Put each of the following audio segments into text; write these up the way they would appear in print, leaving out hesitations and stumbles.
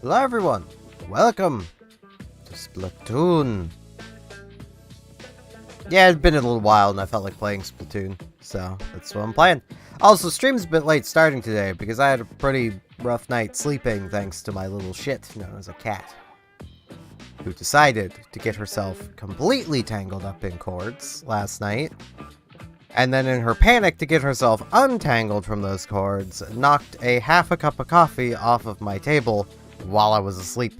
Hello everyone, welcome to Splatoon. Yeah, it's been a little while and I felt like playing Splatoon, so that's what I'm playing. Also, stream's a bit late starting today because I had a pretty rough night sleeping thanks to my little shit known as a cat, who decided to get herself completely tangled up in cords last night, and then in her panic to get herself untangled from those cords, knocked a half a cup of coffee off of my table while I was asleep.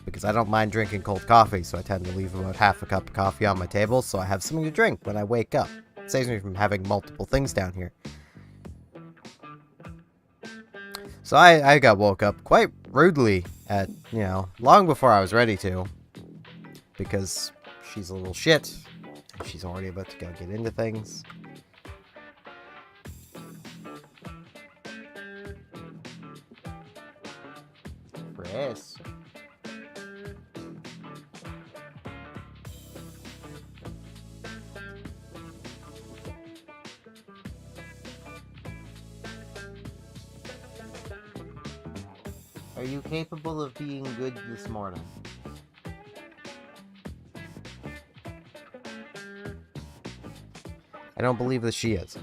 Because I don't mind drinking cold coffee, so I tend to leave about half a cup of coffee on my table so I have something to drink when I wake up. It saves me from having multiple things down here. So I got woke up quite rudely at, long before I was ready to. Because she's a little shit. And she's already about to go get into things. Chris. Are you capable of being good this morning? I don't believe that she is.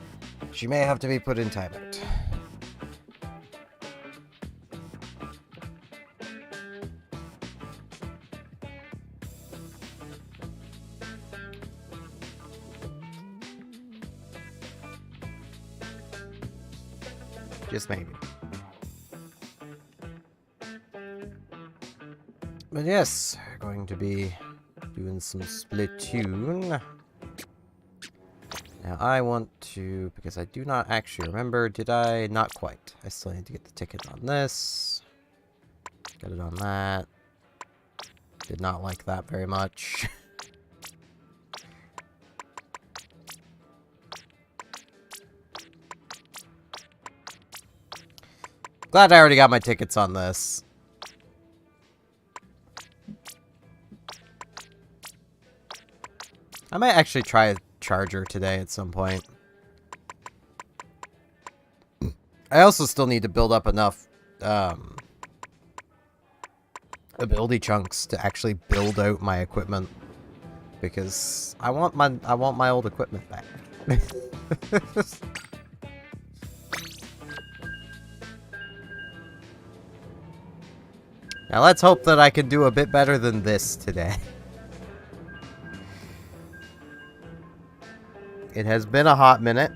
She may have to be put in timeout. Just maybe. But yes, we're going to be doing some Splatoon. Now I want to, because I do not actually remember, did I? Not quite. I still need to get the ticket on this. Get it on that. Did not like that very much. Glad I already got my tickets on this. I might actually try a charger today at some point. I also still need to build up enough ability chunks to actually build out my equipment, because I want my old equipment back. Now let's hope that I can do a bit better than this today. It has been a hot minute.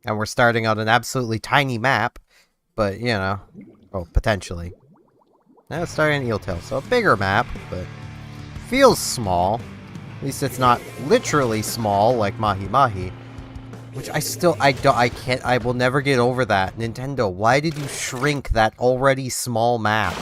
And we're starting on an absolutely tiny map, but, potentially. Now it's starting on Eeltail, so a bigger map, but feels small. At least it's not literally small like Mahi Mahi. Which I will never get over that. Nintendo, why did you shrink that already small map?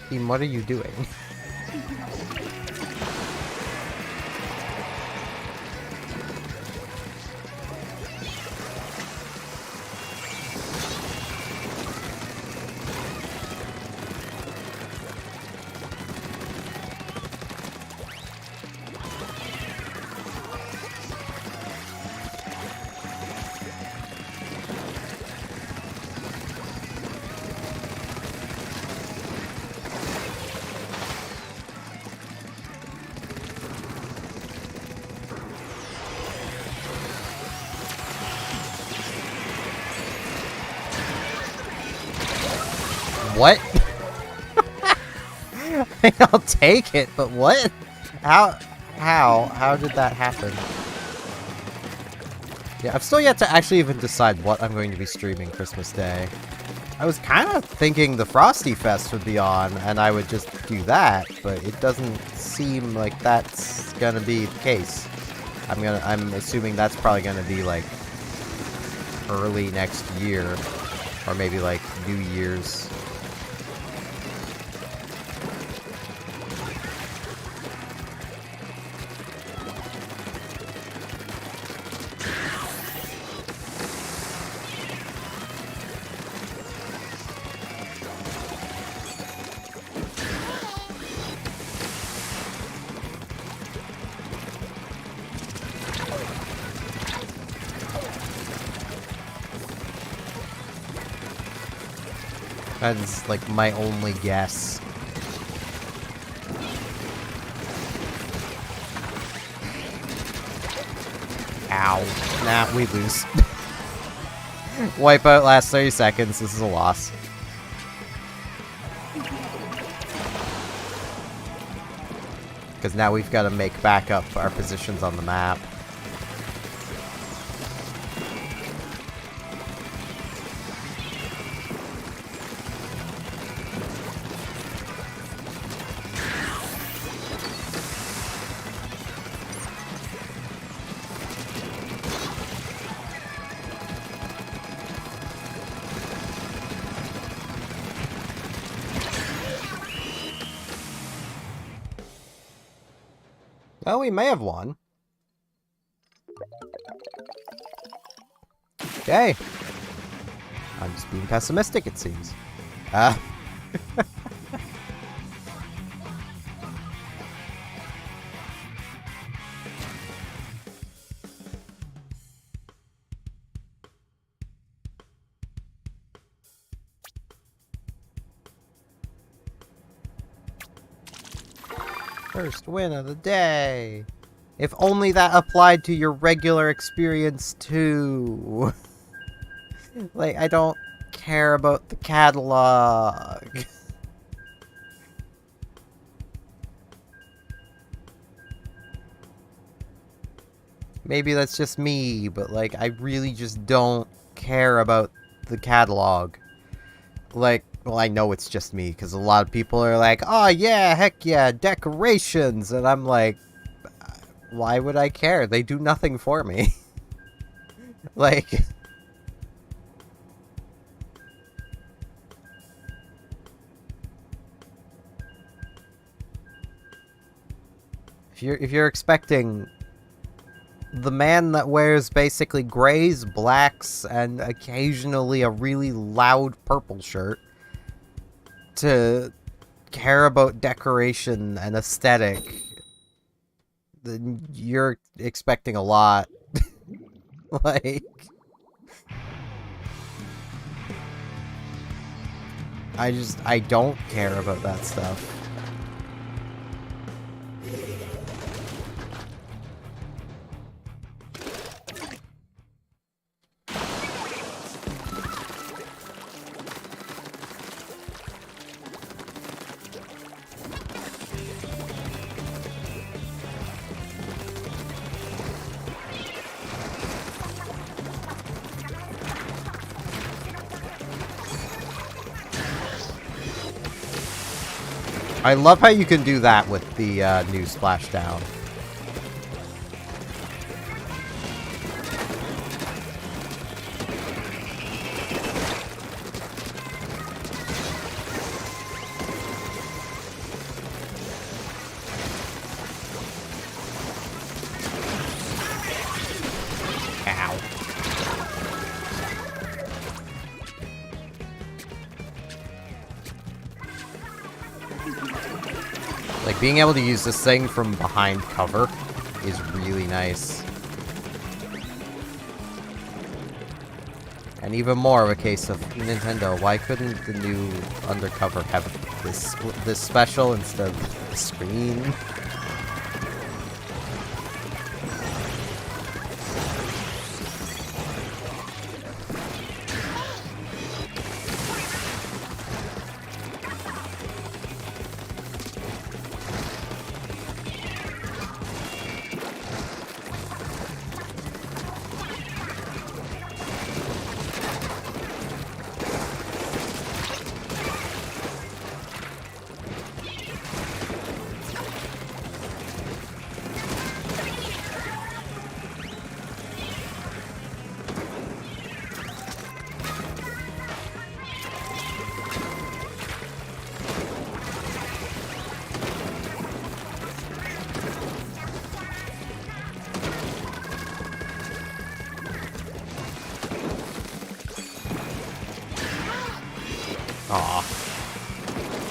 Team, what are you doing? What? I'll take it, but what? How did that happen? Yeah, I've still yet to actually even decide what I'm going to be streaming Christmas Day. I was kind of thinking the Frosty Fest would be on, and I would just do that, but it doesn't seem like that's gonna be the case. I'm assuming that's probably gonna be, like, early next year, or maybe, like, New Year's. That's, like, my only guess. Ow. Nah, we lose. Wipeout last 30 seconds. This is a loss. Because now we've got to make back up our positions on the map. Well, we may have won. Okay. I'm just being pessimistic, it seems. First win of the day. If only that applied to your regular experience too. Like, I don't care about the catalog. Maybe that's just me, but like, I really just don't care about the catalog. Like, well, I know it's just me, because a lot of people are like, oh yeah, heck yeah, decorations, and I'm like, why would I care? They do nothing for me. Like... If you're expecting the man that wears basically grays, blacks, and occasionally a really loud purple shirt to care about decoration and aesthetic, then you're expecting a lot. Like... I don't care about that stuff. I love how you can do that with the new Splashdown. Ow. Like, being able to use this thing from behind cover is really nice. And even more of a case of Nintendo, why couldn't the new Undercover have this special instead of the screen?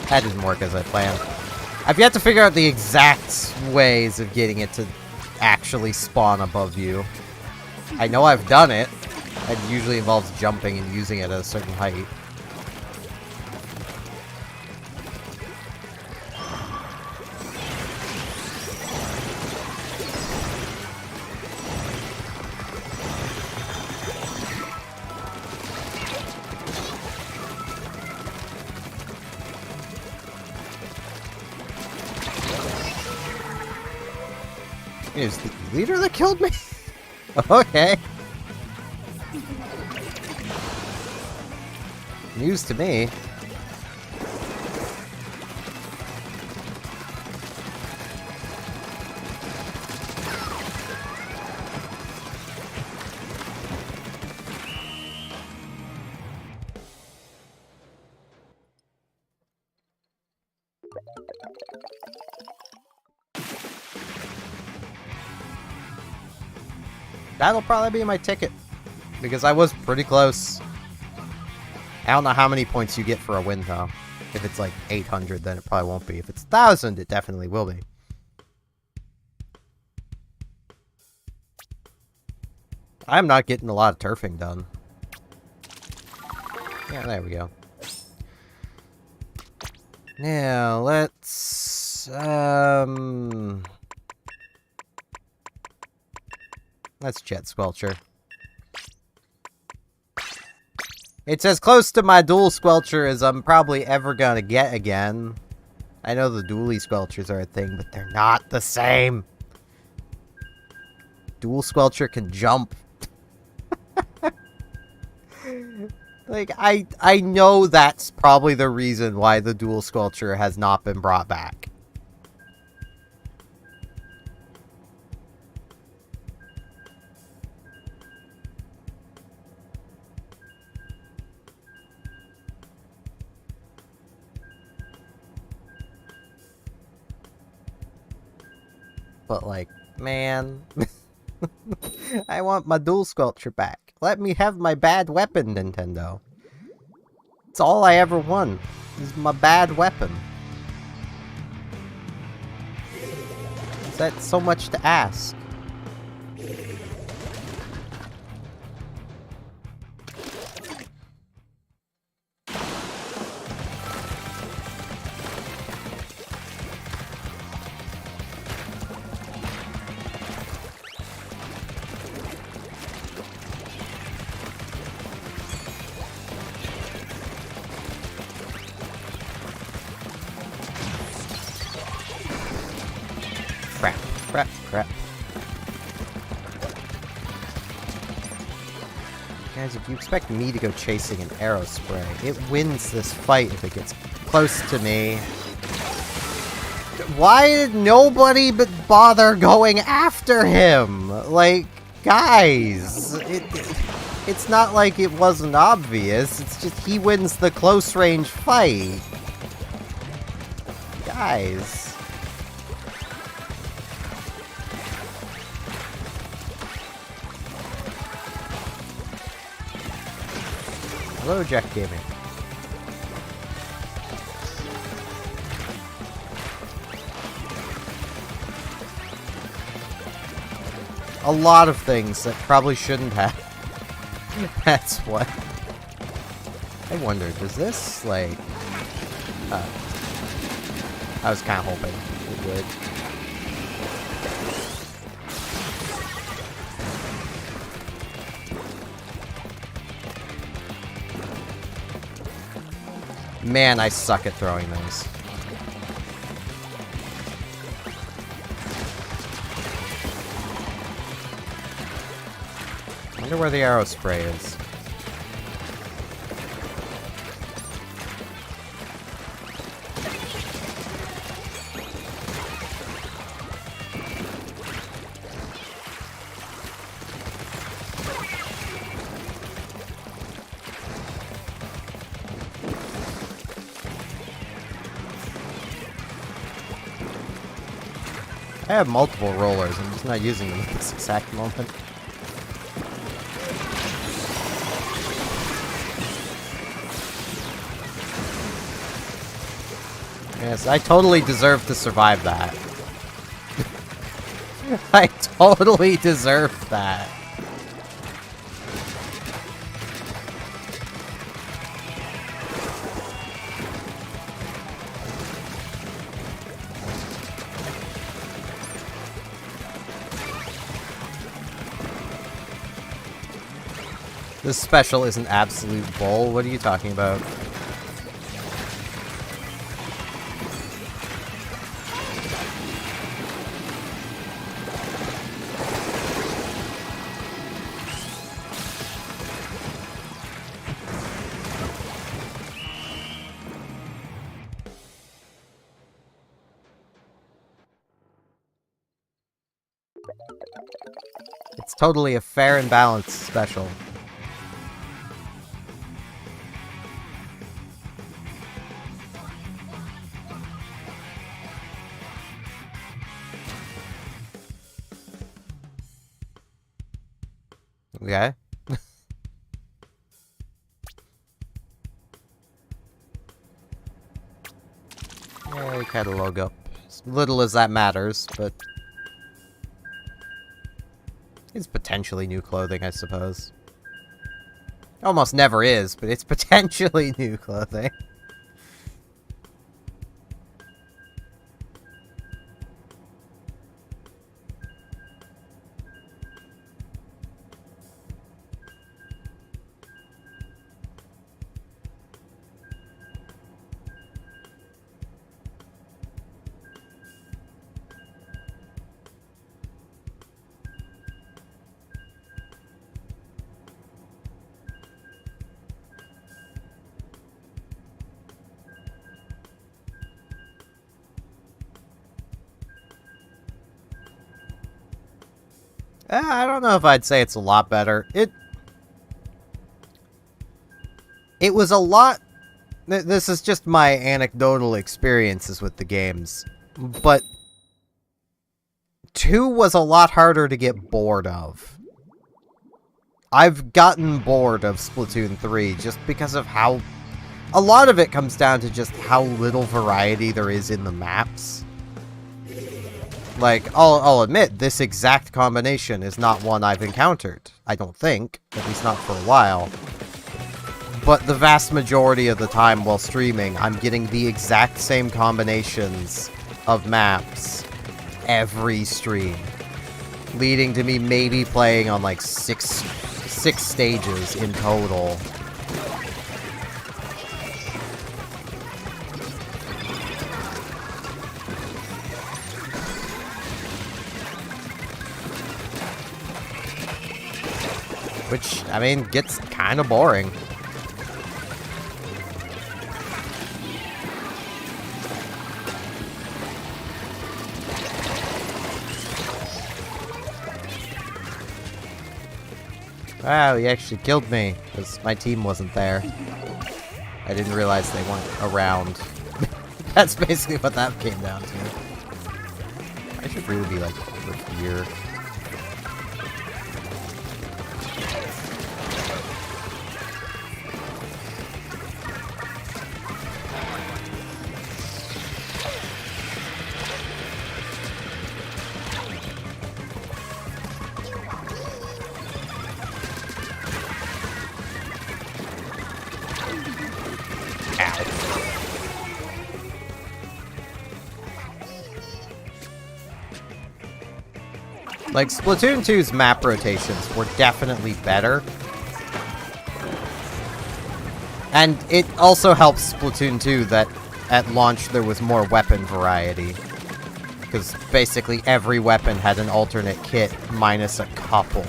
That didn't work as I planned. I've yet to figure out the exact ways of getting it to actually spawn above you. I know I've done it. It usually involves jumping and using it at a certain height. It was the leader that killed me? Okay. News to me. That'll probably be my ticket, because I was pretty close. I don't know how many points you get for a win, though. If it's like 800, then it probably won't be. If it's 1,000, it definitely will be. I'm not getting a lot of turfing done. Yeah, there we go. Now, let's Jet Squelcher. It's as close to my dual Squelcher as I'm probably ever gonna get again. I know the dually Squelchers are a thing, but they're not the same. Dual Squelcher can jump. Like, I know that's probably the reason why the dual Squelcher has not been brought back. But, like, man, I want my dual Squelcher back. Let me have my bad weapon, Nintendo. It's all I ever want, is my bad weapon. Is that so much to ask? Crap. Guys, if you expect me to go chasing an arrow spray, it wins this fight if it gets close to me. Why did nobody but bother going after him? Like, guys, it's not like it wasn't obvious, it's just he wins the close range fight. Guys. Hello, Jack Gaming. A lot of things that probably shouldn't have. That's what. I wonder, does this, like... I was kind of hoping it would. Man, I suck at throwing those. I wonder where the arrow spray is. I have multiple rollers, I'm just not using them at this exact moment. Yes, I totally deserve to survive that. I totally deserve that. This special is an absolute bull. What are you talking about? It's totally a fair and balanced special. Okay. Yeah, catalog up. As little as that matters, but it's potentially new clothing, I suppose. Almost never is, but it's potentially new clothing. I don't know if I'd say it's a lot better. It was a lot... This is just my anecdotal experiences with the games. But 2 was a lot harder to get bored of. I've gotten bored of Splatoon 3 just because of how... A lot of it comes down to just how little variety there is in the maps. Like, I'll admit, this exact combination is not one I've encountered. I don't think. At least not for a while. But the vast majority of the time while streaming, I'm getting the exact same combinations of maps every stream. Leading to me maybe playing on like six stages in total. Which, I mean, gets kind of boring. Wow, he actually killed me, because my team wasn't there. I didn't realize they weren't around. That's basically what that came down to. I should really be, like, over here. Like, Splatoon 2's map rotations were definitely better. And it also helps Splatoon 2 that at launch there was more weapon variety. Because basically every weapon had an alternate kit minus a couple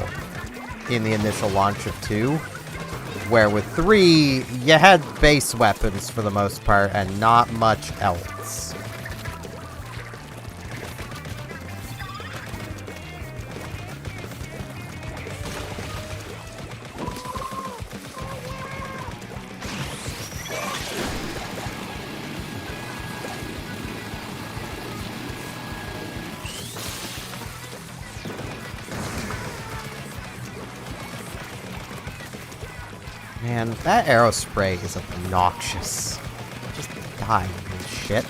in the initial launch of 2. Where with 3, you had base weapons for the most part and not much else. Man, that arrow spray is obnoxious. Just die, you shit.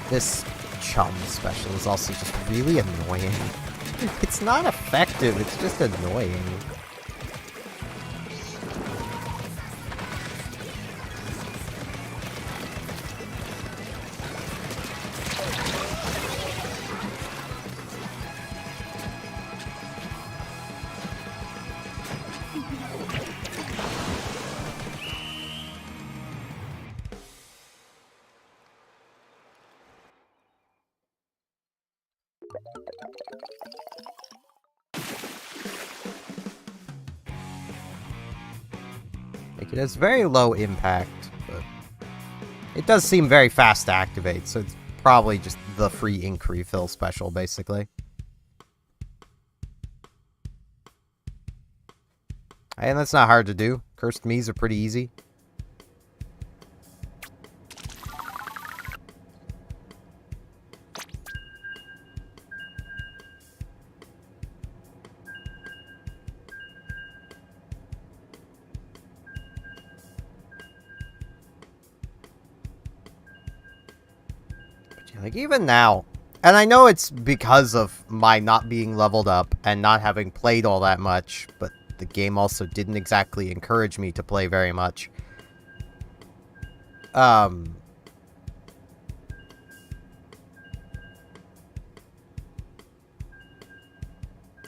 This chum special is also just really annoying. It's not effective, it's just annoying. Like, it has very low impact, but it does seem very fast to activate, so it's probably just the free ink refill special, basically. And that's not hard to do. Cursed Me's are pretty easy. Like, even now, and I know it's because of my not being leveled up and not having played all that much, but the game also didn't exactly encourage me to play very much.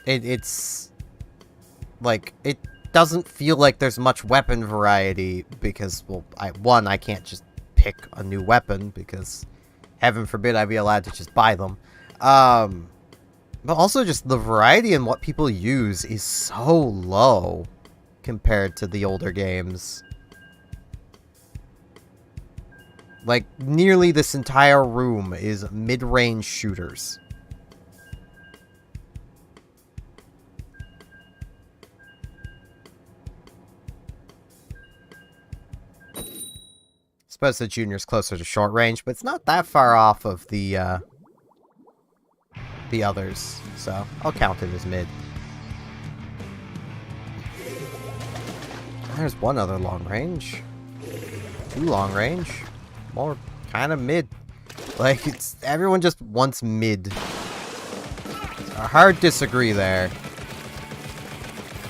It's like, it doesn't feel like there's much weapon variety because, well, I can't just pick a new weapon because heaven forbid I be allowed to just buy them. But also just the variety in what people use is so low compared to the older games. Like, nearly this entire room is mid-range shooters. I suppose the Junior's closer to short range, but it's not that far off of the others, so I'll count it as mid. There's one other long range. 2 long range. More kind of mid. Like, it's everyone just wants mid. A hard disagree there.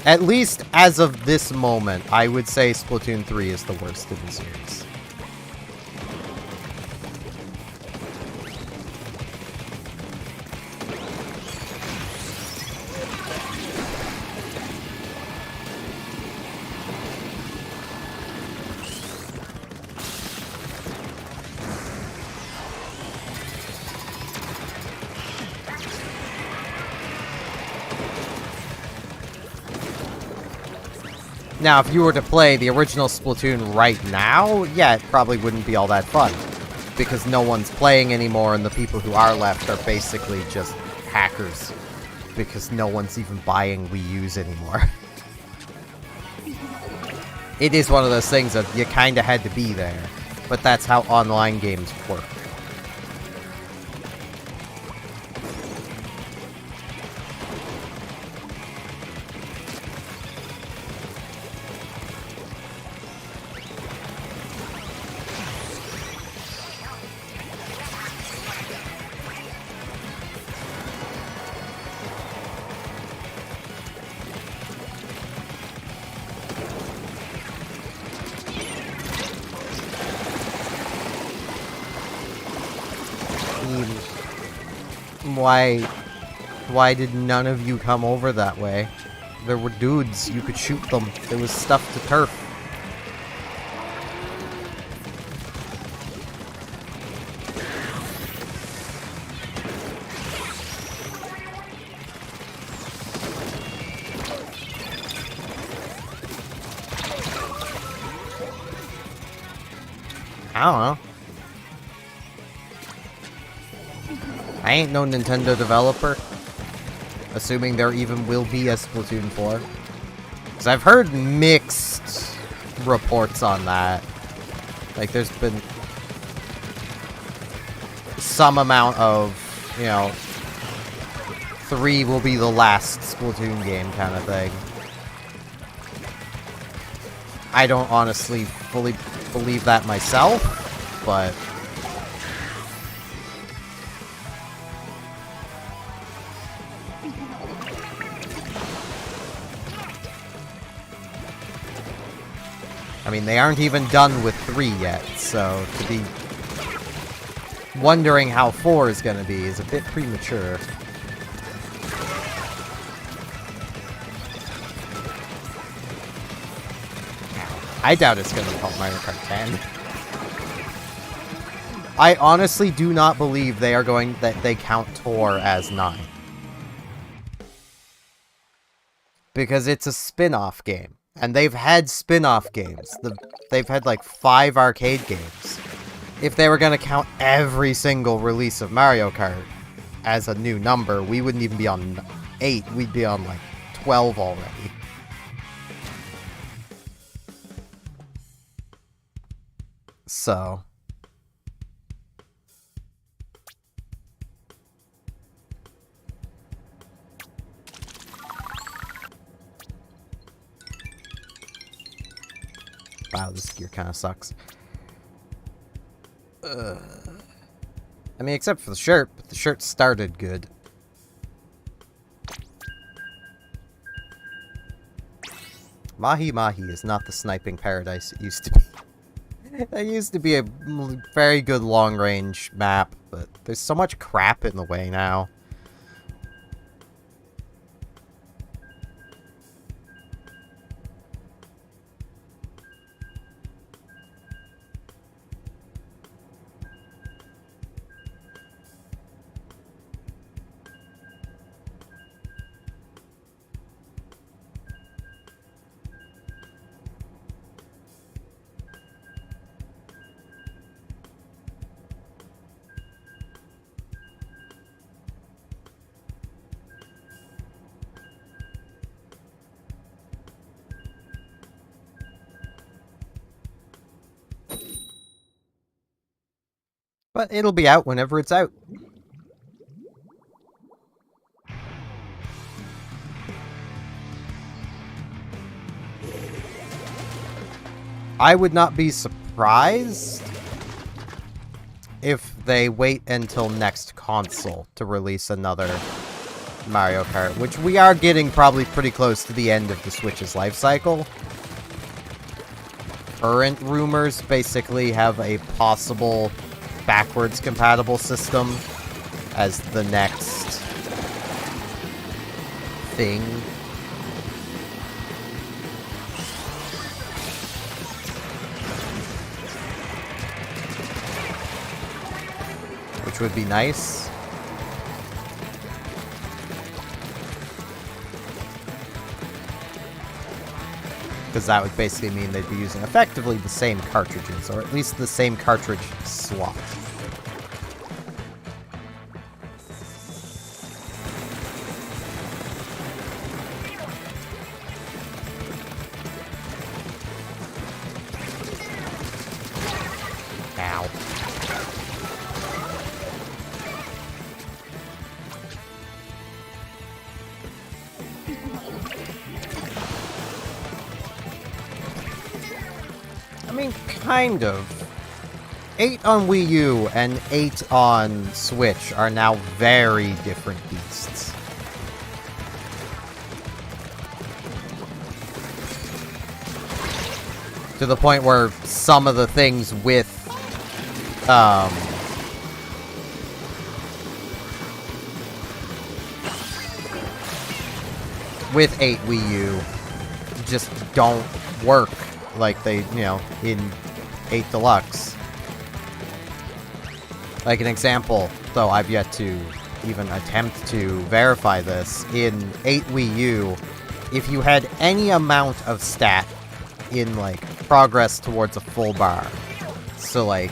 At least as of this moment, I would say Splatoon 3 is the worst in the series. Now, if you were to play the original Splatoon right now, yeah, it probably wouldn't be all that fun. Because no one's playing anymore, and the people who are left are basically just hackers. Because no one's even buying Wii U's anymore. It is one of those things that you kinda had to be there. But that's how online games work. Why did none of you come over that way? There were dudes, you could shoot them. There was stuff to turf. I don't know. I ain't no Nintendo developer. Assuming there even will be a Splatoon 4. Because I've heard mixed reports on that. Like, there's been some amount of you know, 3 will be the last Splatoon game kind of thing. I don't honestly fully believe that myself, but... I mean, they aren't even done with 3 yet, so to be wondering how 4 is gonna be is a bit premature. I doubt it's gonna be called Mario Kart 10. I honestly do not believe they are going that they count Tor as 9. Because it's a spin-off game. And they've had spin-off games. They've had like 5 arcade games. If they were gonna count every single release of Mario Kart as a new number, we wouldn't even be on 8, we'd be on like 12 already. So... wow, this gear kind of sucks. I mean, except for the shirt, but the shirt started good. Mahi Mahi is not the sniping paradise it used to be. That used to be a very good long-range map, but there's so much crap in the way now. But it'll be out whenever it's out. I would not be surprised if they wait until next console to release another Mario Kart, which we are getting probably pretty close to the end of the Switch's life cycle. Current rumors basically have a possible backwards compatible system as the next thing. Which would be nice. Because that would basically mean they'd be using effectively the same cartridges, or at least the same cartridge slot. Ow. I mean, kind of. 8 on Wii U and 8 on Switch are now very different beasts. To the point where some of the things with, with 8 Wii U just don't work like they, you know, in 8 Deluxe. Like an example, though I've yet to even attempt to verify this, in 8 Wii U, if you had any amount of stat in, like, progress towards a full bar, so, like,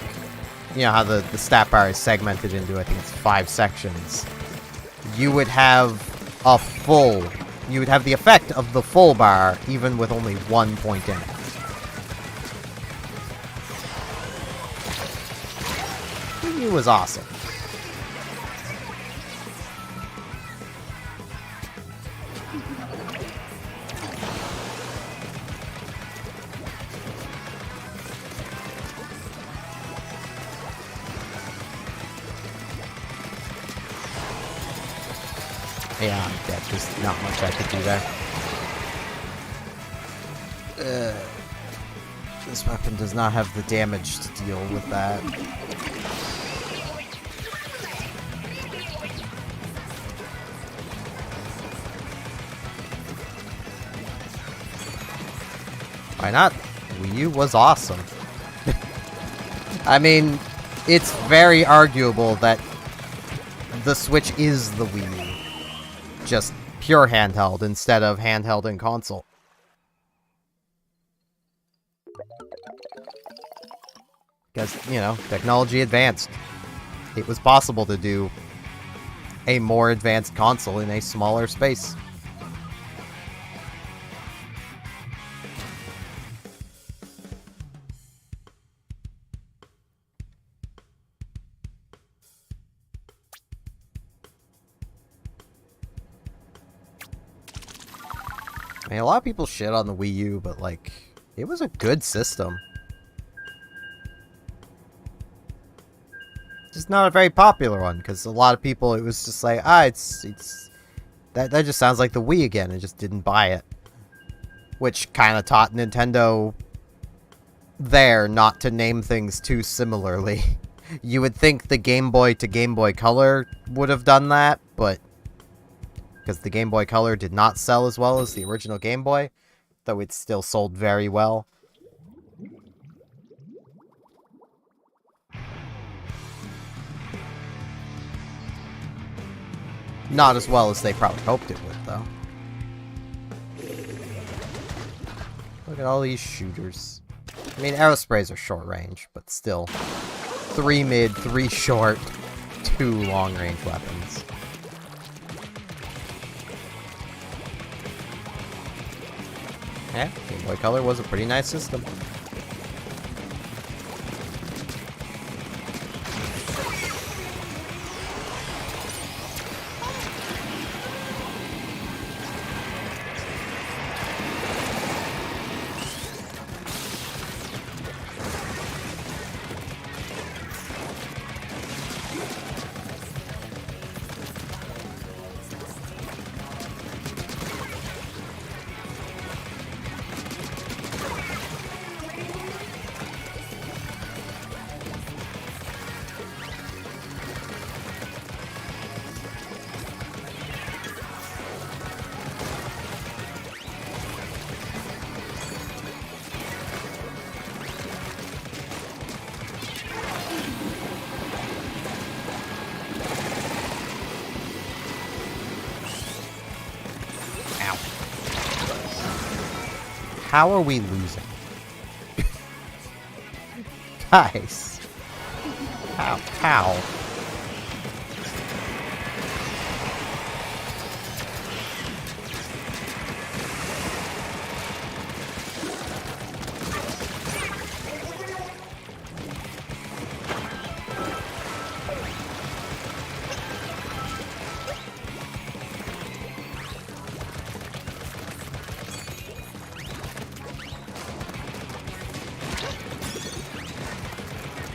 you know how the stat bar is segmented into, I think it's 5 sections, you would have a full, you would have the effect of the full bar, even with only 1 point in it. Wii U was awesome. Yeah, I'm dead. There's not much I could do there. This weapon does not have the damage to deal with that. Why not? Wii U was awesome. I mean, it's very arguable that the Switch is the Wii U. Just pure handheld instead of handheld and console. Because, you know, technology advanced. It was possible to do a more advanced console in a smaller space. I mean, a lot of people shit on the Wii U, but, like, it was a good system. Just not a very popular one, because a lot of people, it was just like, that just sounds like the Wii again, and just didn't buy it. Which kind of taught Nintendo there not to name things too similarly. You would think the Game Boy to Game Boy Color would have done that, but because the Game Boy Color did not sell as well as the original Game Boy, though it still sold very well. Not as well as they probably hoped it would, though. Look at all these shooters. I mean, aerosprays are short range, but still. 3 mid, 3 short, 2 long range weapons. Yeah, Game Boy Color was a pretty nice system. How are we losing? Guys. How?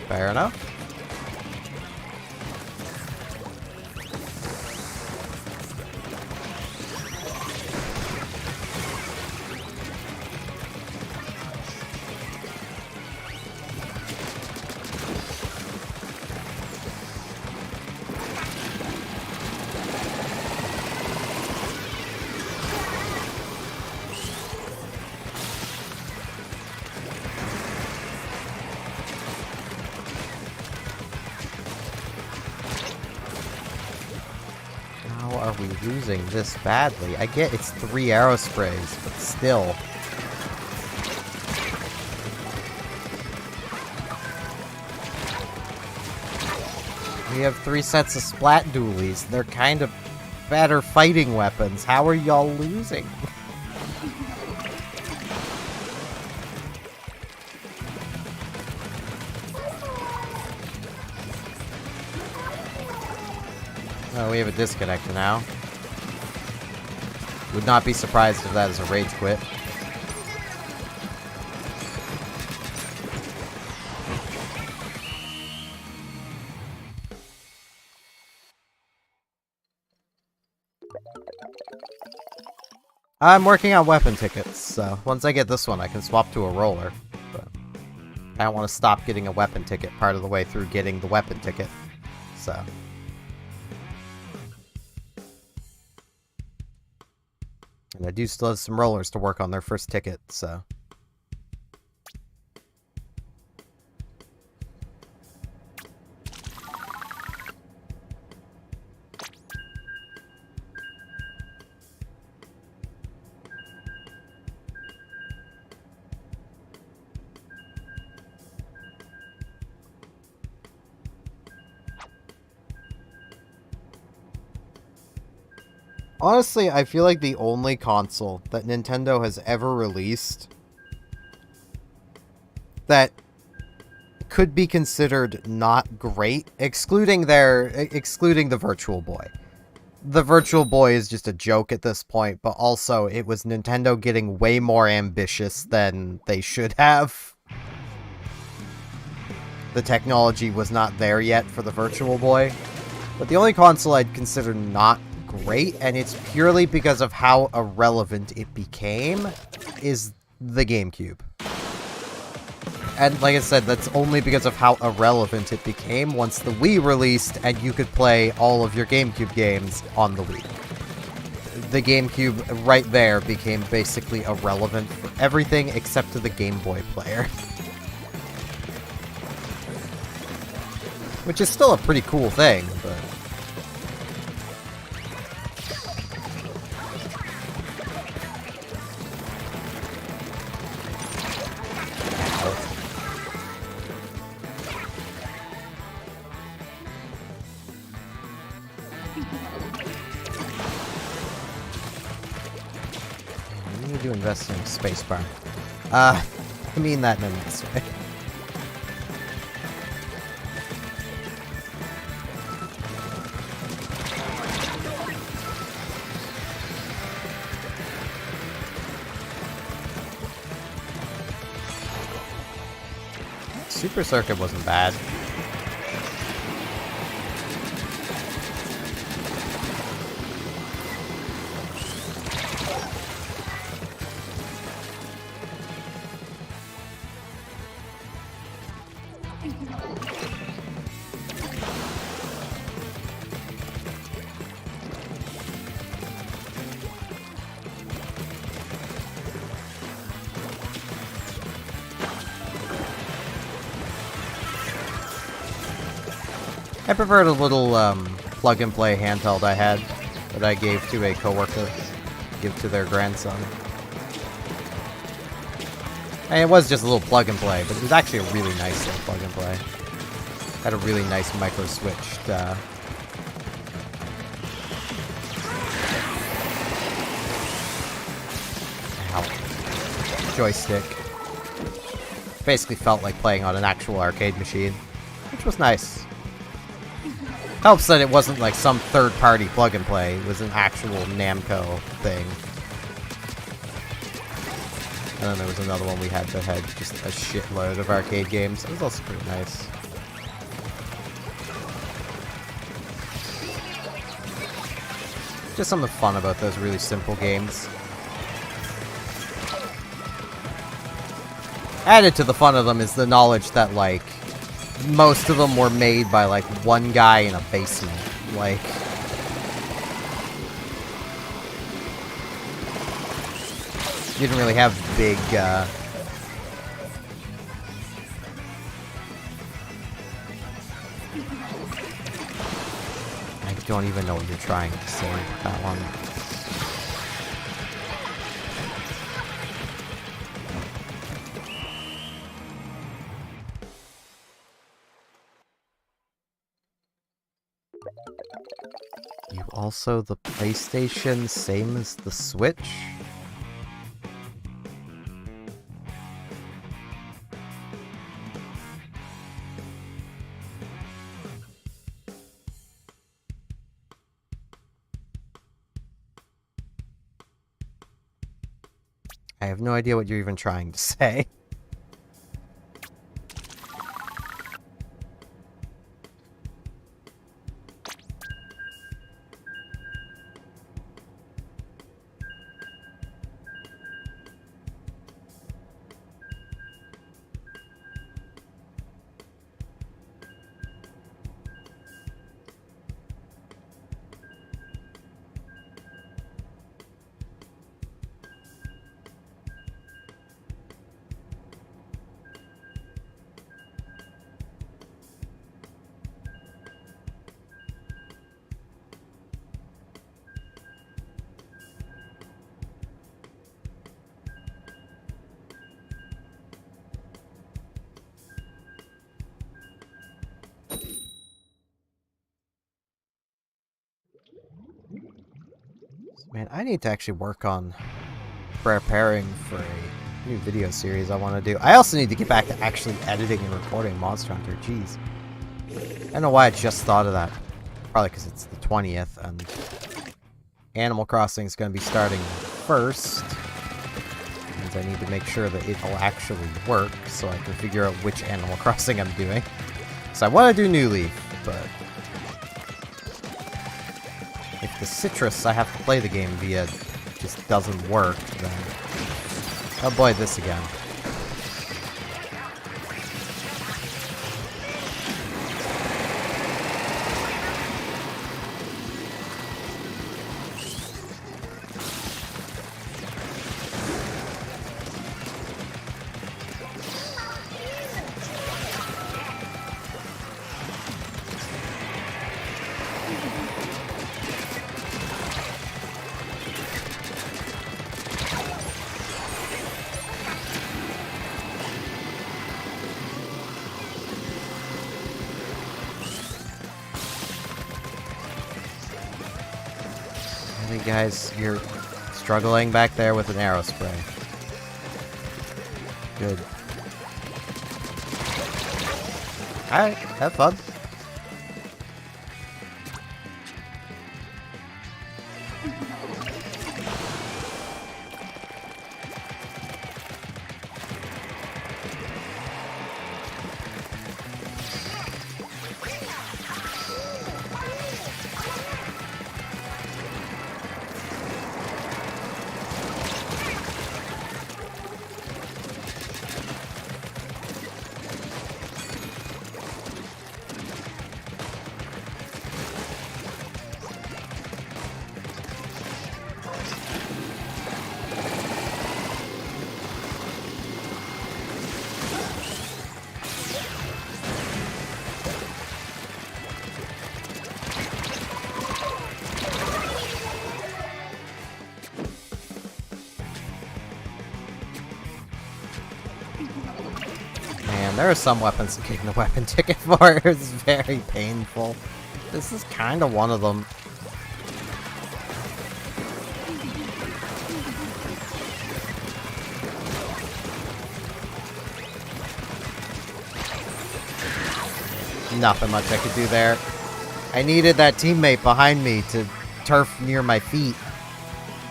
Fair enough. How are we losing this badly? I get it's 3 aerosprays, but still. We have 3 sets of splat dualies. They're kind of better fighting weapons. How are y'all losing? Oh, we have a disconnector now. Would not be surprised if that is a rage quit. I'm working on weapon tickets, so once I get this one, I can swap to a roller. But I don't want to stop getting a weapon ticket part of the way through getting the weapon ticket, so... And I do still have some rollers to work on their first ticket, so... Honestly, I feel like the only console that Nintendo has ever released that could be considered not great, excluding the Virtual Boy. The Virtual Boy is just a joke at this point, but also it was Nintendo getting way more ambitious than they should have. The technology was not there yet for the Virtual Boy. But the only console I'd consider not great, and it's purely because of how irrelevant it became, is the GameCube. And like I said, that's only because of how irrelevant it became once the Wii released and you could play all of your GameCube games on the Wii. The GameCube right there became basically irrelevant for everything except to the Game Boy player. Which is still a pretty cool thing, but... I need to invest in spacebar. I mean that in a nice way. Super Circuit wasn't bad. I preferred a little plug-and-play handheld I had that I gave to a coworker, give to their grandson. And it was just a little plug-and-play, but it was actually a really nice little plug-and-play. Had a really nice micro-switched joystick. Basically felt like playing on an actual arcade machine, which was nice. Helps that it wasn't like some third-party plug-and-play. It was an actual Namco thing. And then there was another one we had that had just a shitload of arcade games. It was also pretty nice. Just something fun about those really simple games. Added to the fun of them is the knowledge that, like, most of them were made by, like, one guy in a basement. Like... you didn't really have big, I don't even know what you're trying to say with that one. You also the PlayStation, same as the Switch? I have no idea what you're even trying to say. Man, I need to actually work on preparing for a new video series I want to do. I also need to get back to actually editing and recording Monster Hunter. Jeez. I don't know why I just thought of that. Probably because it's the 20th, and Animal Crossing is going to be starting first. Means I need to make sure that it'll actually work, so I can figure out which Animal Crossing I'm doing. So I want to do New Leaf, but if the citrus I have to play the game via just doesn't work, then oh boy, this again. Hey guys, you're struggling back there with an arrow spray. Good. Alright, have fun. Man, there are some weapons to getting the weapon ticket for. It's very painful. This is kind of one of them. Nothing much I could do there. I needed that teammate behind me to turf near my feet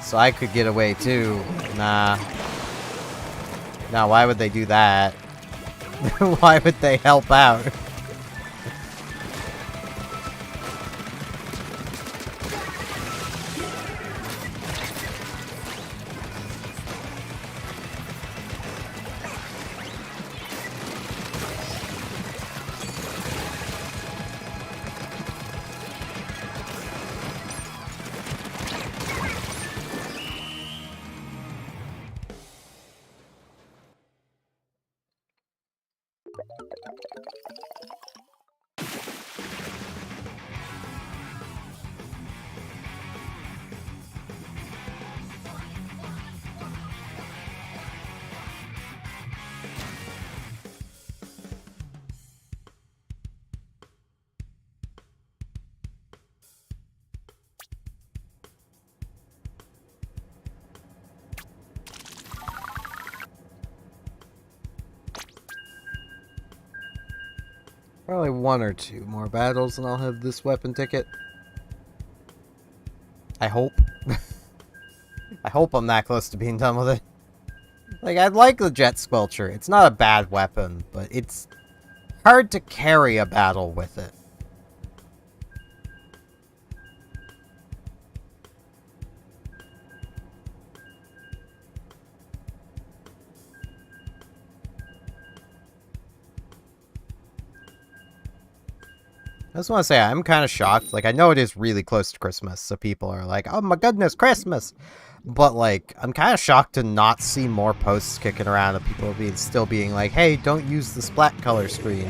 so I could get away too. Nah. Now, why would they do that? Why would they help out? Probably one or two more battles and I'll have this weapon ticket. I hope. I hope I'm that close to being done with it. Like, I like the Jet Squelcher. It's not a bad weapon, but it's hard to carry a battle with it. I just want to say, I'm kind of shocked. Like, I know it is really close to Christmas, so people are like, oh my goodness, Christmas! But, like, I'm kind of shocked to not see more posts kicking around of people still being like, hey, don't use the splat color screen.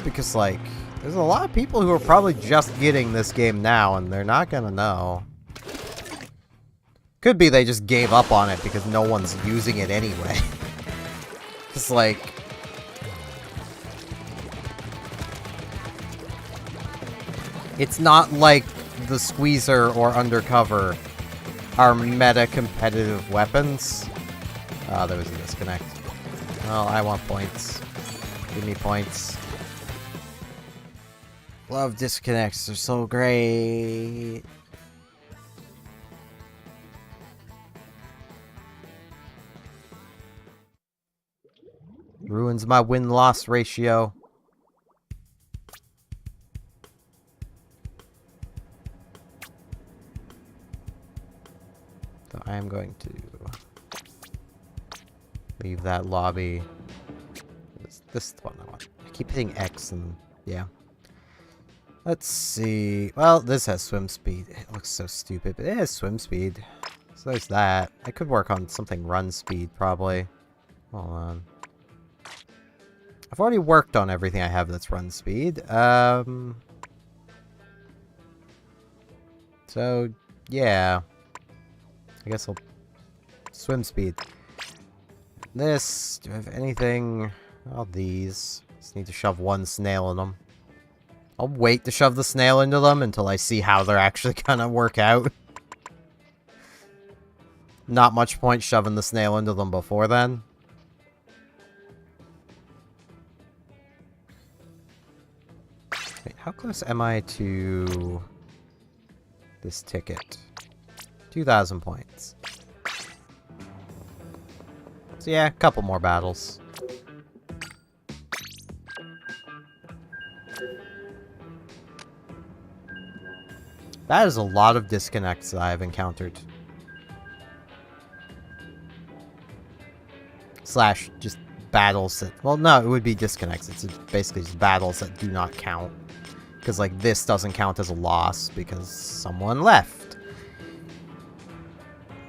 Because, like, there's a lot of people who are probably just getting this game now, and they're not gonna know. Could be they just gave up on it because no one's using it anyway. It's like... It's not like the Squeezer or Undercover, our meta competitive weapons. Oh, there was a disconnect. Well, I want points. Give me points. Love disconnects, they're so great. Ruins my win-loss ratio. So I am going to leave that lobby. This is the one I want. I keep hitting X and yeah. Let's see. Well, this has swim speed. It looks so stupid, but it has swim speed. So there's that. I could work on something run speed, probably. Hold on. I've already worked on everything I have that's run speed. So, yeah. I guess I'll... Swim speed. This... Do I have anything... All these. Just need to shove one snail in them. I'll wait to shove the snail into them until I see how they're actually gonna work out. Not much point shoving the snail into them before then. Wait, how close am I to this ticket? 2,000 points. So yeah, a couple more battles. That is a lot of disconnects that I have encountered. Slash, just battles that... Well, no, it would be disconnects. It's basically just battles that do not count. Because, like, this doesn't count as a loss because someone left.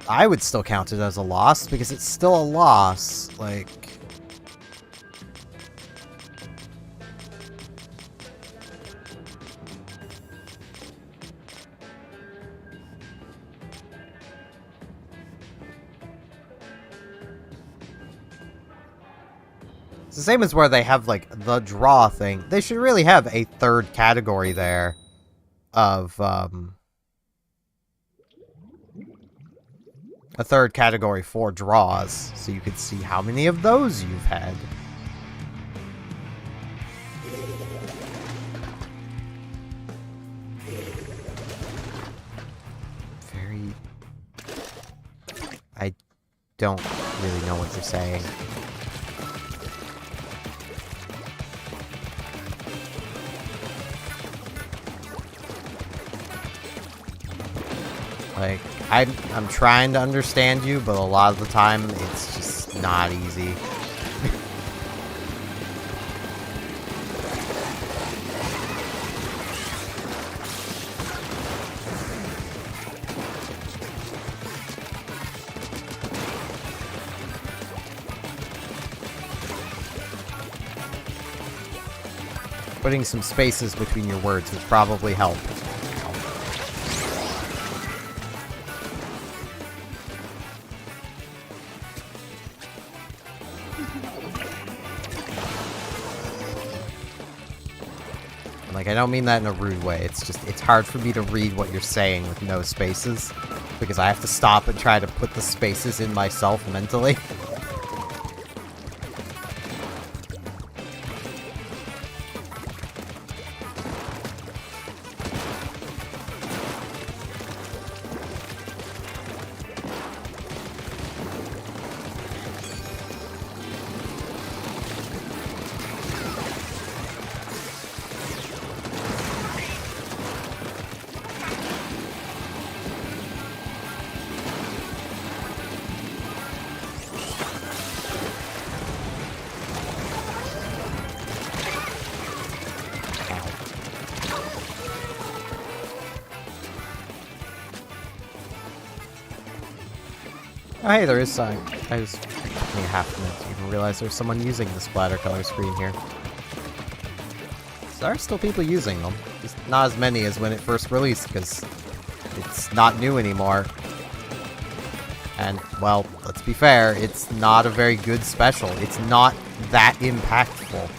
I would still count it as a loss because it's still a loss. Like... It's the same as where they have, like, the draw thing. They should really have a third category there of, a third category for draws, so you could see how many of those you've had. Very... I don't really know what you're saying. Like, I'm trying to understand you, but a lot of the time, it's just not easy. Putting some spaces between your words would probably help. Like, I don't mean that in a rude way. It's just, it's hard for me to read what you're saying with no spaces. Because I have to stop and try to put the spaces in myself mentally. Oh, hey, there is I was taking a half minute to even realize there's someone using the splatter color screen here. So there are still people using them. Just not as many as when it first released, because it's not new anymore. And, well, let's be fair, it's not a very good special. It's not that impactful.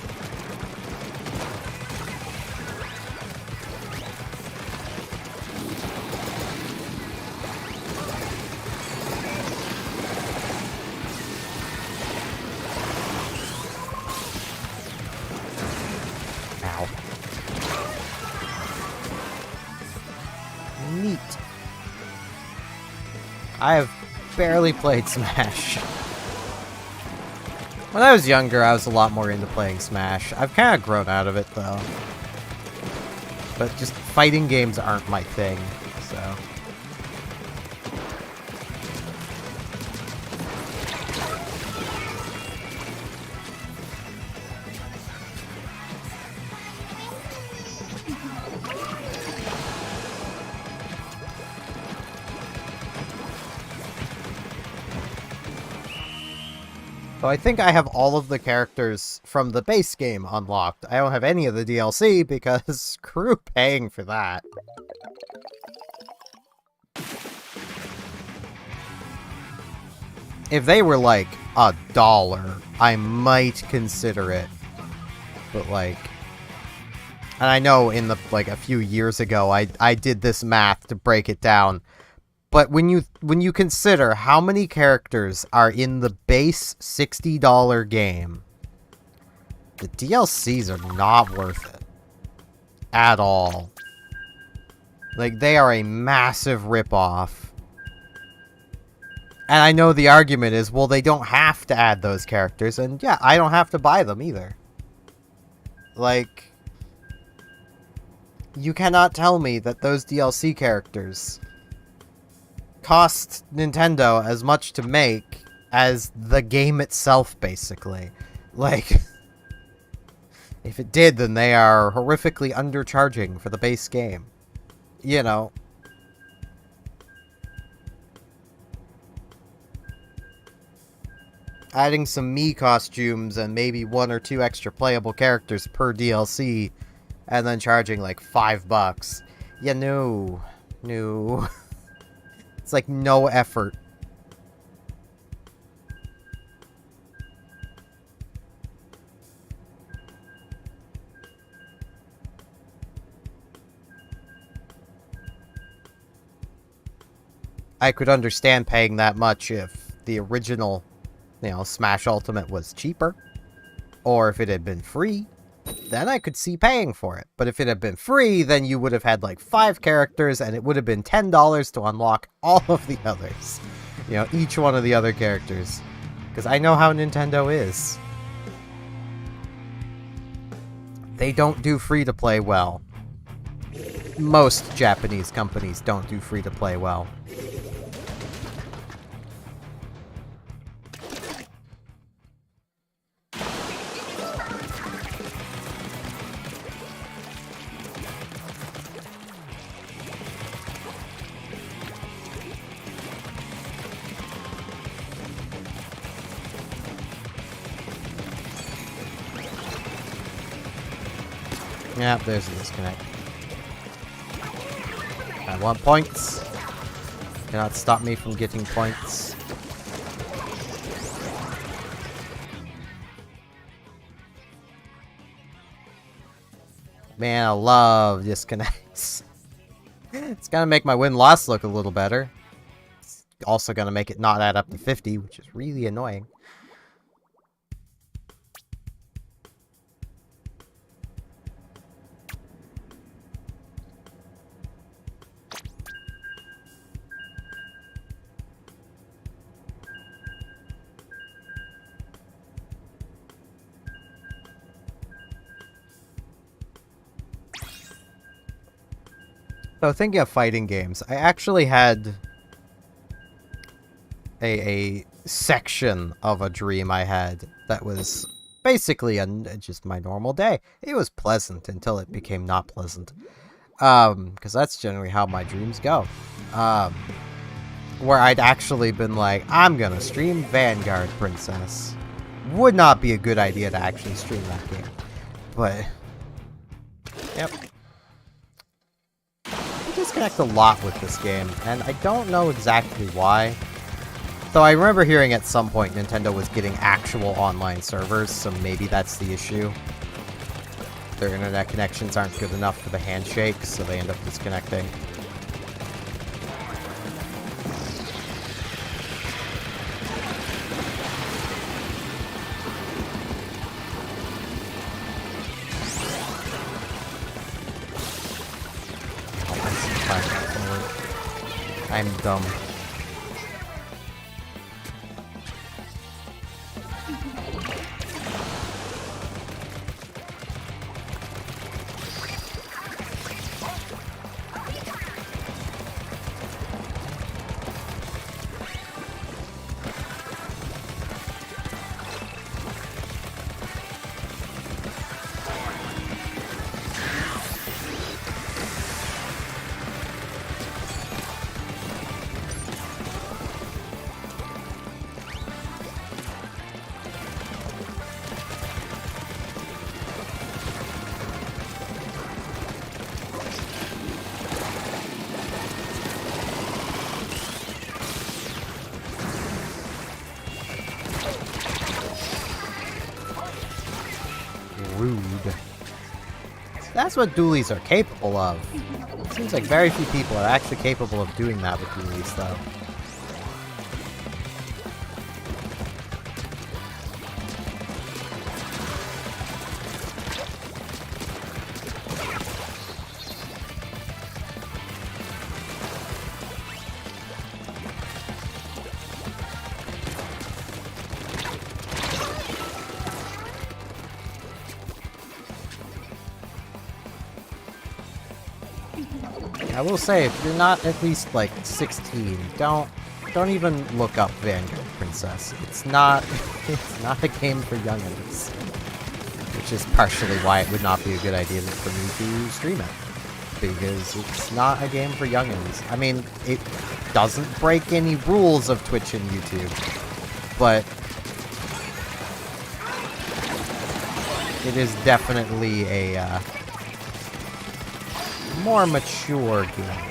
I have barely played Smash. When I was younger, I was a lot more into playing Smash. I've kind of grown out of it, though. But just fighting games aren't my thing, so... So I think I have all of the characters from the base game unlocked. I don't have any of the DLC because screw paying for that. If they were like $1, I might consider it. But like... And I know in the like a few years ago I did this math to break it down. But when you consider how many characters are in the base $60 game, the DLCs are not worth it. At all. Like, they are a massive ripoff. And I know the argument is, well, they don't have to add those characters, and yeah, I don't have to buy them either. Like, you cannot tell me that those DLC characters cost Nintendo as much to make as the game itself, basically. Like, if it did, then they are horrifically undercharging for the base game. You know. Adding some Mii costumes and maybe 1 or 2 extra playable characters per DLC, and then charging like $5. Yeah, no. No. It's like no effort. I could understand paying that much if the original, you know, Smash Ultimate was cheaper. Or if it had been free, then I could see paying for it. But if it had been free, then you would have had like 5 characters, and it would have been $10 to unlock all of the others. You know, each one of the other characters. Because I know how Nintendo is. They don't do free-to-play well. Most Japanese companies don't do free-to-play well. Yeah, there's a disconnect. I want points. Cannot stop me from getting points. Man, I love disconnects. It's gonna make my win-loss look a little better. It's also gonna make it not add up to 50, which is really annoying. So thinking of fighting games, I actually had a section of a dream I had that was basically just my normal day. It was pleasant until it became not pleasant. Because that's generally how my dreams go. Where I'd actually been like, I'm gonna stream Vanguard Princess. Would not be a good idea to actually stream that game. But, yep. Disconnect a lot with this game, and I don't know exactly why. Though I remember hearing at some point Nintendo was getting actual online servers, so maybe that's the issue. Their internet connections aren't good enough for the handshake, so they end up disconnecting. I'm dumb. That's what dualies are capable of. It seems like very few people are actually capable of doing that with dualies, though. I will say, if you're not at least like 16, don't even look up Vanguard Princess. It's not a game for youngins, which is partially why it would not be a good idea for me to stream it, because it's not a game for youngins. I mean, it doesn't break any rules of Twitch and YouTube, but it is definitely a more mature game.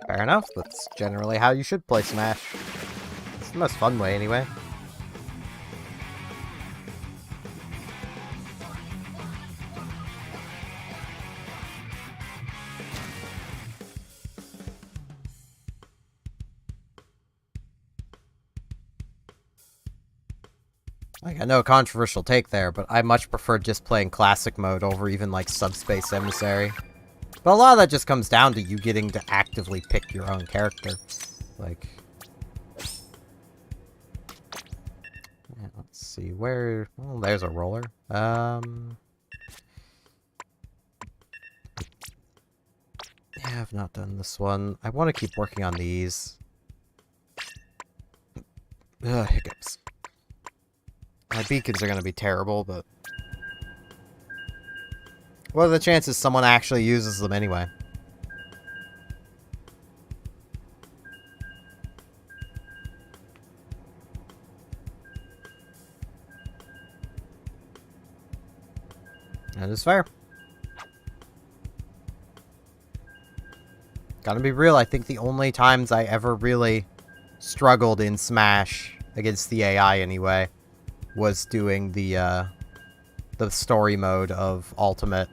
Fair enough, that's generally how you should play Smash. It's the most fun way, anyway. Like, I know a controversial take there, but I much prefer just playing classic mode over even, like, Subspace Emissary. But a lot of that just comes down to you getting to actively pick your own character. Like... yeah, let's see, where... well, there's a roller. Yeah, I've not done this one. I want to keep working on these. Ugh, hiccups. My beacons are going to be terrible, but... what are the chances someone actually uses them anyway? That is fair. Gotta be real, I think the only times I ever really struggled in Smash, against the AI anyway, was doing the story mode of Ultimate.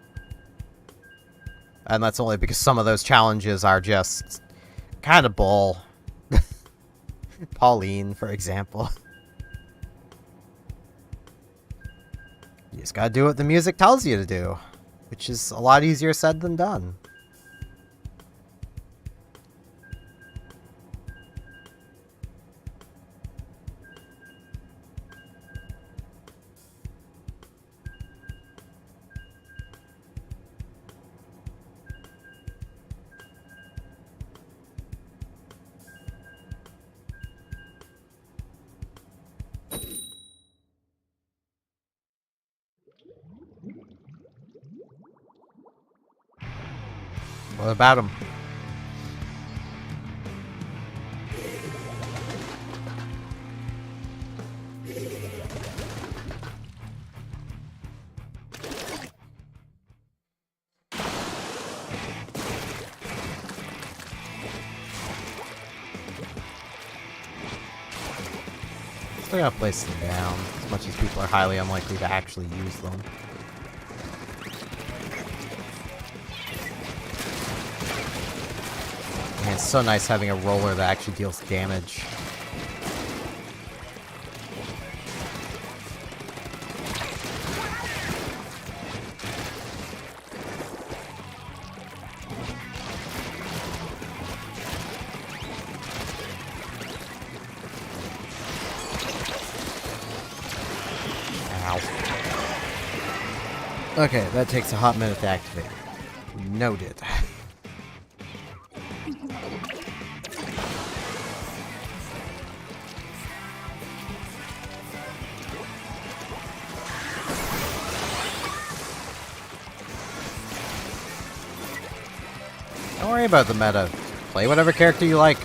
And that's only because some of those challenges are just kind of bull. Pauline, for example. You just gotta do what the music tells you to do, which is a lot easier said than done. What about him? Still gotta place them down, as much as people are highly unlikely to actually use them. Man, it's so nice having a roller that actually deals damage. Ow. Okay, that takes a hot minute to activate. Noted. Don't worry about the meta. Play whatever character you like.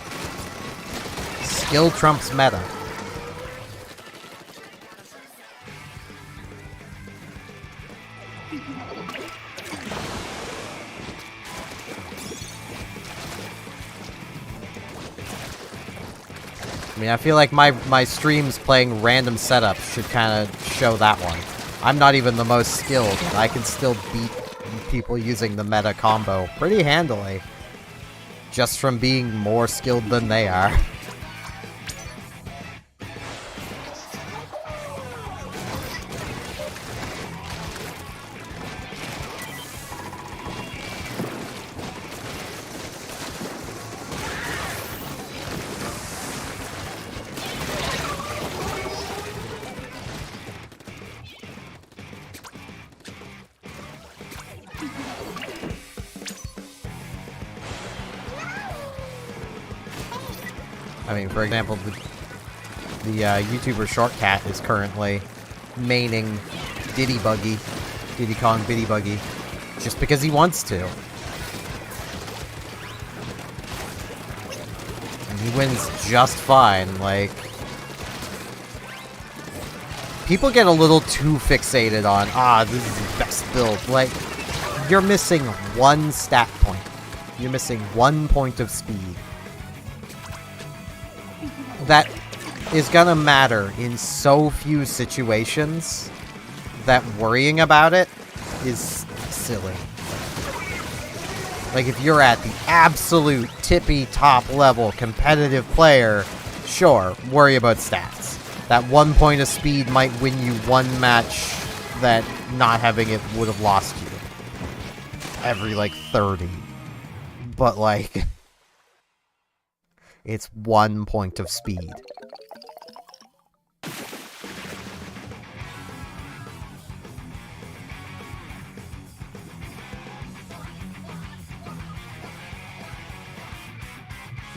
Skill trumps meta. I mean, I feel like my streams playing random setups should kind of show that one. I'm not even the most skilled, and I can still beat people using the meta combo pretty handily. Just from being more skilled than they are. I mean, for example, the YouTuber Shortcat is currently maining Diddy Kong Biddy Buggy, just because he wants to. And he wins just fine, like... People get a little too fixated on, this is the best build. Like, you're missing one stat point. You're missing 1 point of speed. That is gonna matter in so few situations that worrying about it is silly. Like, if you're at the absolute tippy top level competitive player, sure, worry about stats. That 1 point of speed might win you one match that not having it would have lost you. Every, like, 30. But, like... It's 1 point of speed.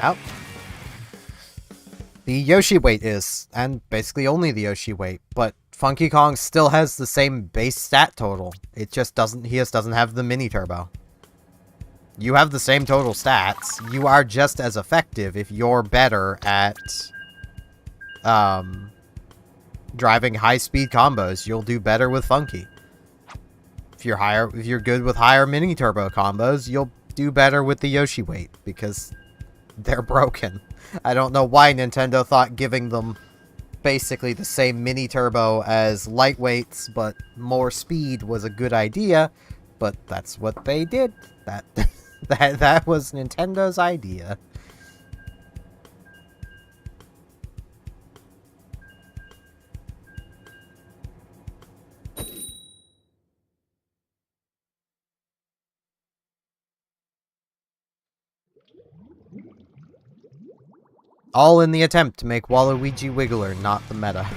Well, the Yoshi weight is, and basically only the Yoshi weight, but Funky Kong still has the same base stat total. It just doesn't, he just doesn't have the mini turbo. You have the same total stats. You are just as effective if you're better at driving high-speed combos. You'll do better with Funky. If you're good with higher mini turbo combos, you'll do better with the Yoshi weight because they're broken. I don't know why Nintendo thought giving them basically the same mini turbo as lightweights but more speed was a good idea, but that's what they did. That was Nintendo's idea. All in the attempt to make Waluigi Wiggler not the meta.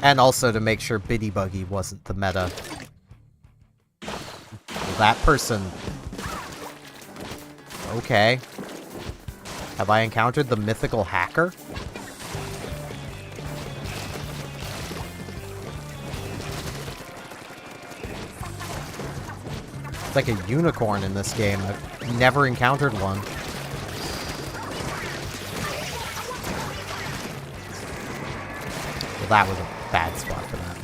And also to make sure Biddy Buggy wasn't the meta. Well, that person... Okay. Have I encountered the mythical hacker? It's like a unicorn in this game. I've never encountered one. Well, that was a bad spot for that.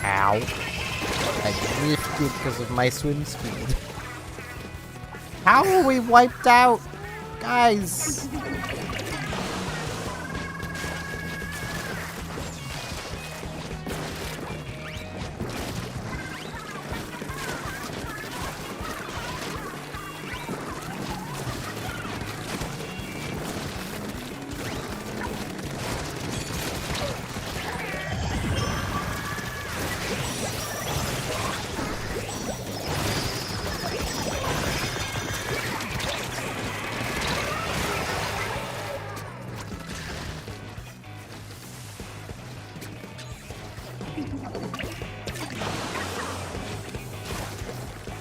Ow. I drifted because of my swim speed. How are we wiped out? Guys!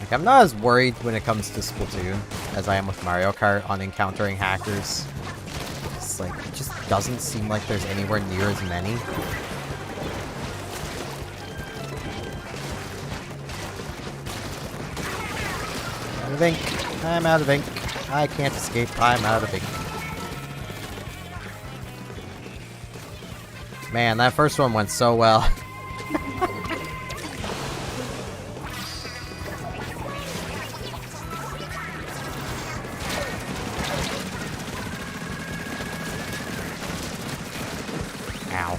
I'm not as worried when it comes to Splatoon. as I am with Mario Kart on encountering hackers. It's like, it just doesn't seem like there's anywhere near as many. Out of ink. I'm out of ink. I can't escape. I'm out of ink. Man, that first one went so well. Ow.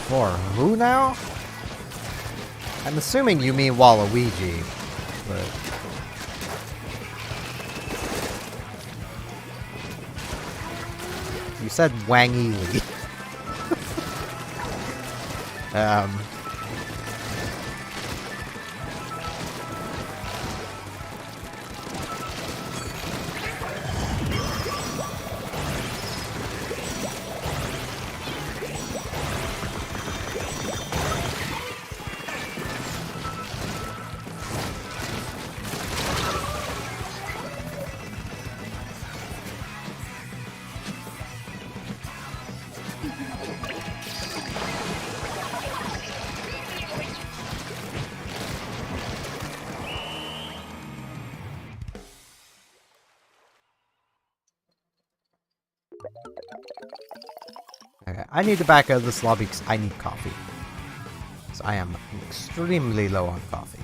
For who now? I'm assuming you mean Waluigi, but... You said Wangy Lee. Okay, I need to back out of this lobby because I need coffee. So I am extremely low on coffee.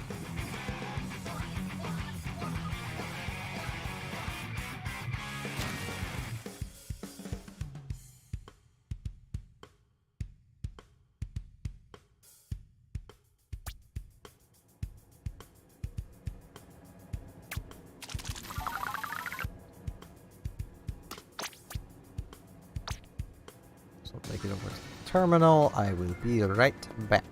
So I'll take it over to the terminal. I will be right back.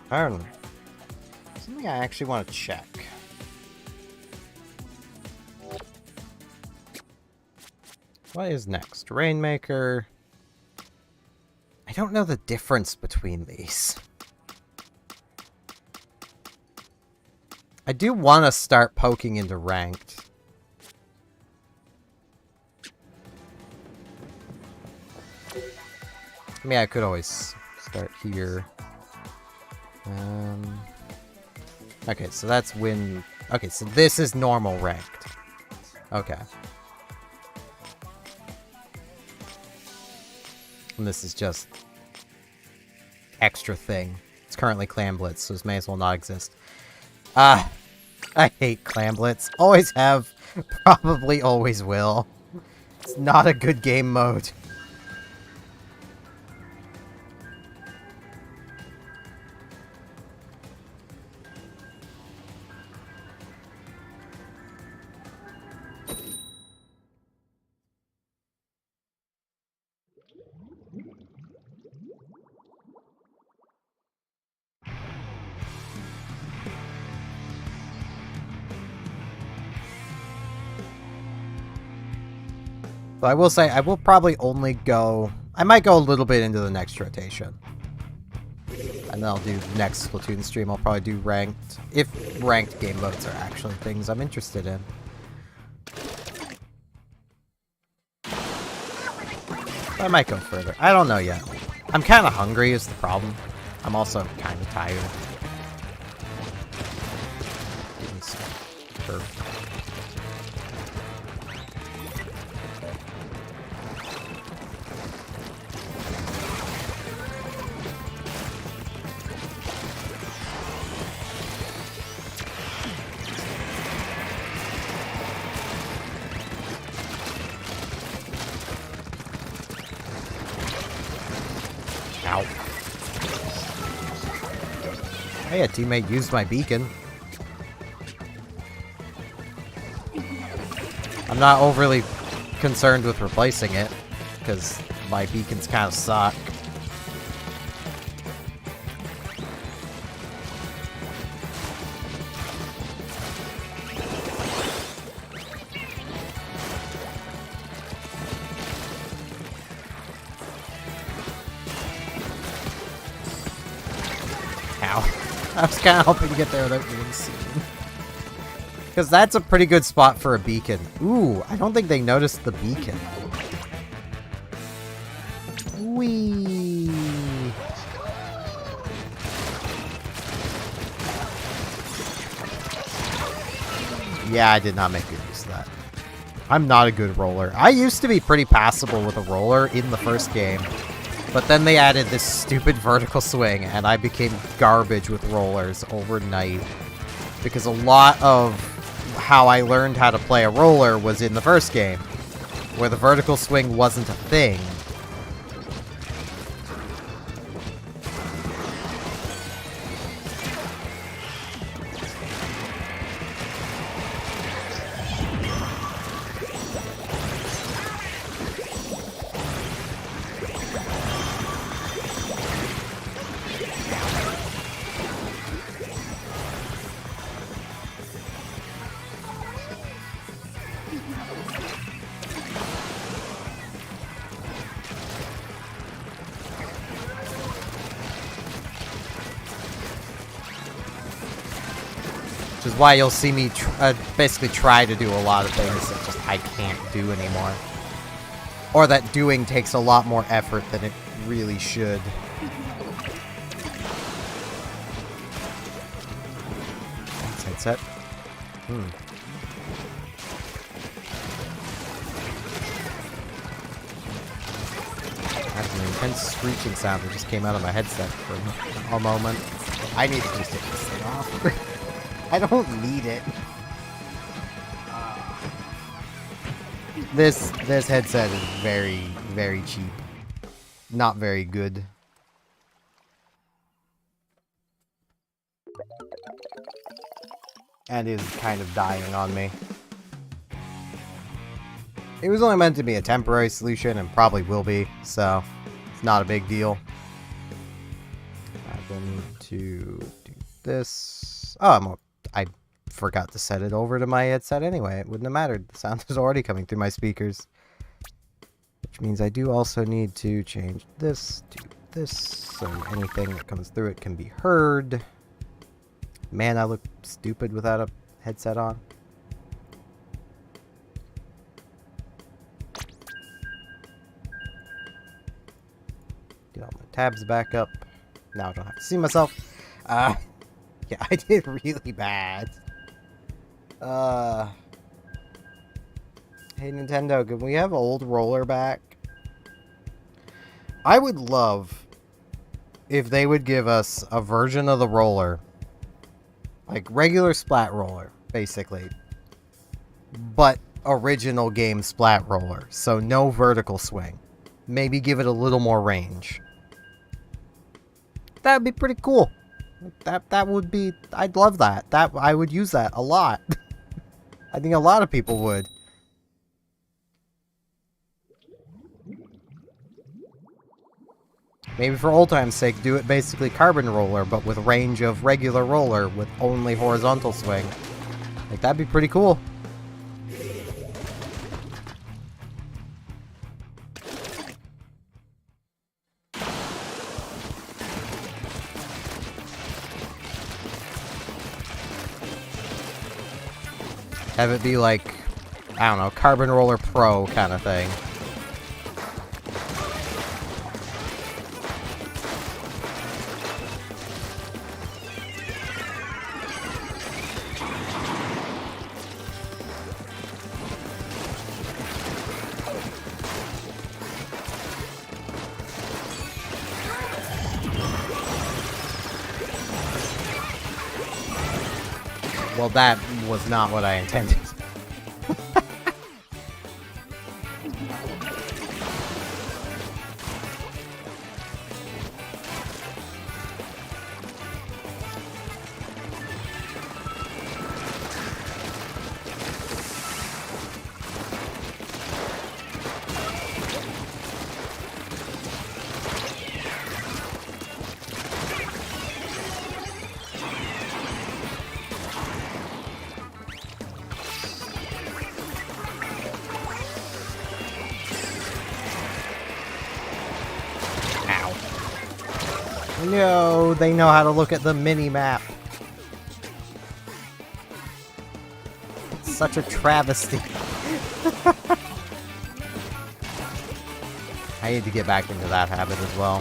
I don't know. Something I actually want to check. What is next? Rainmaker. I don't know the difference between these. I do want to start poking into ranked. I mean, I could always start here. Okay, so that's win. Okay, so this is normal ranked. Okay. And this is just extra thing. It's currently Clan Blitz, so this may as well not exist. I hate Clan Blitz. Always have, probably always will. It's not a good game mode. But I will say, I will probably only go... I might go a little bit into the next rotation. And then I'll do next Splatoon stream. I'll probably do ranked. If ranked game modes are actually things I'm interested in. But I might go further. I don't know yet. I'm kind of hungry is the problem. I'm also kind of tired. Getting perfect. Ow. Hey, a teammate used my beacon. I'm not overly concerned with replacing it, because my beacons kind of suck. I was kind of hoping to get there without being seen. Because that's a pretty good spot for a beacon. Ooh, I don't think they noticed the beacon. Whee! Yeah, I did not make good use of that. I'm not a good roller. I used to be pretty passable with a roller in the first game. But then they added this stupid vertical swing, and I became garbage with rollers overnight. Because a lot of how I learned how to play a roller was in the first game, where the vertical swing wasn't a thing. Which is why you'll see me basically try to do a lot of things that just I can't do anymore. Or that doing takes a lot more effort than it really should. Headset. That's an intense screeching sound that just came out of my headset for a moment. I need to just take this thing off. I don't need it. This headset is very, very cheap. Not very good. And is kind of dying on me. It was only meant to be a temporary solution and probably will be, so it's not a big deal. also need to do this. Oh, I forgot to set it over to my headset anyway. It wouldn't have mattered. The sound is already coming through my speakers. Which means I do also need to change this to this, so anything that comes through it can be heard. Man, I look stupid without a headset on. Get all my tabs back up. Now I don't have to see myself. Yeah, I did really bad. Hey Nintendo, can we have old roller back? I would love if they would give us a version of the roller, like regular Splat roller, basically, but original game Splat roller, so no vertical swing. Maybe give it a little more range. That would be pretty cool. That would be, I'd love that. I would use that a lot. I think a lot of people would. Maybe for old time's sake, do it basically carbon roller, but with range of regular roller with only horizontal swing. Like, that'd be pretty cool. Have it be like, I don't know, Carbon Roller Pro kind of thing. Well, that was not what I intended. No, they know how to look at the mini-map. It's such a travesty. I need to get back into that habit as well.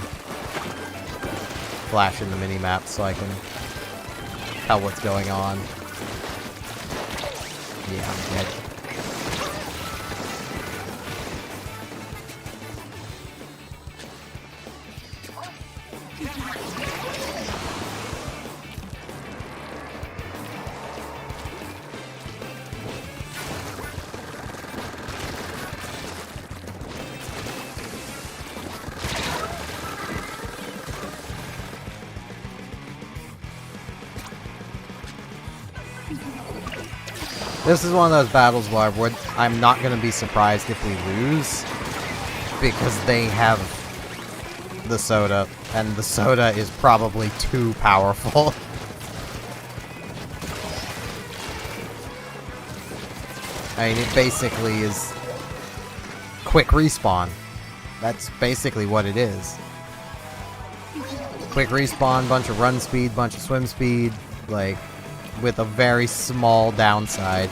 Flash in the mini-map so I can tell what's going on. Yeah, I'm dead. This is one of those battles where I'm not going to be surprised if we lose, because they have the soda, and the soda is probably too powerful. I mean, it basically is quick respawn. That's basically what it is. Quick respawn, bunch of run speed, bunch of swim speed, like, with a very small downside.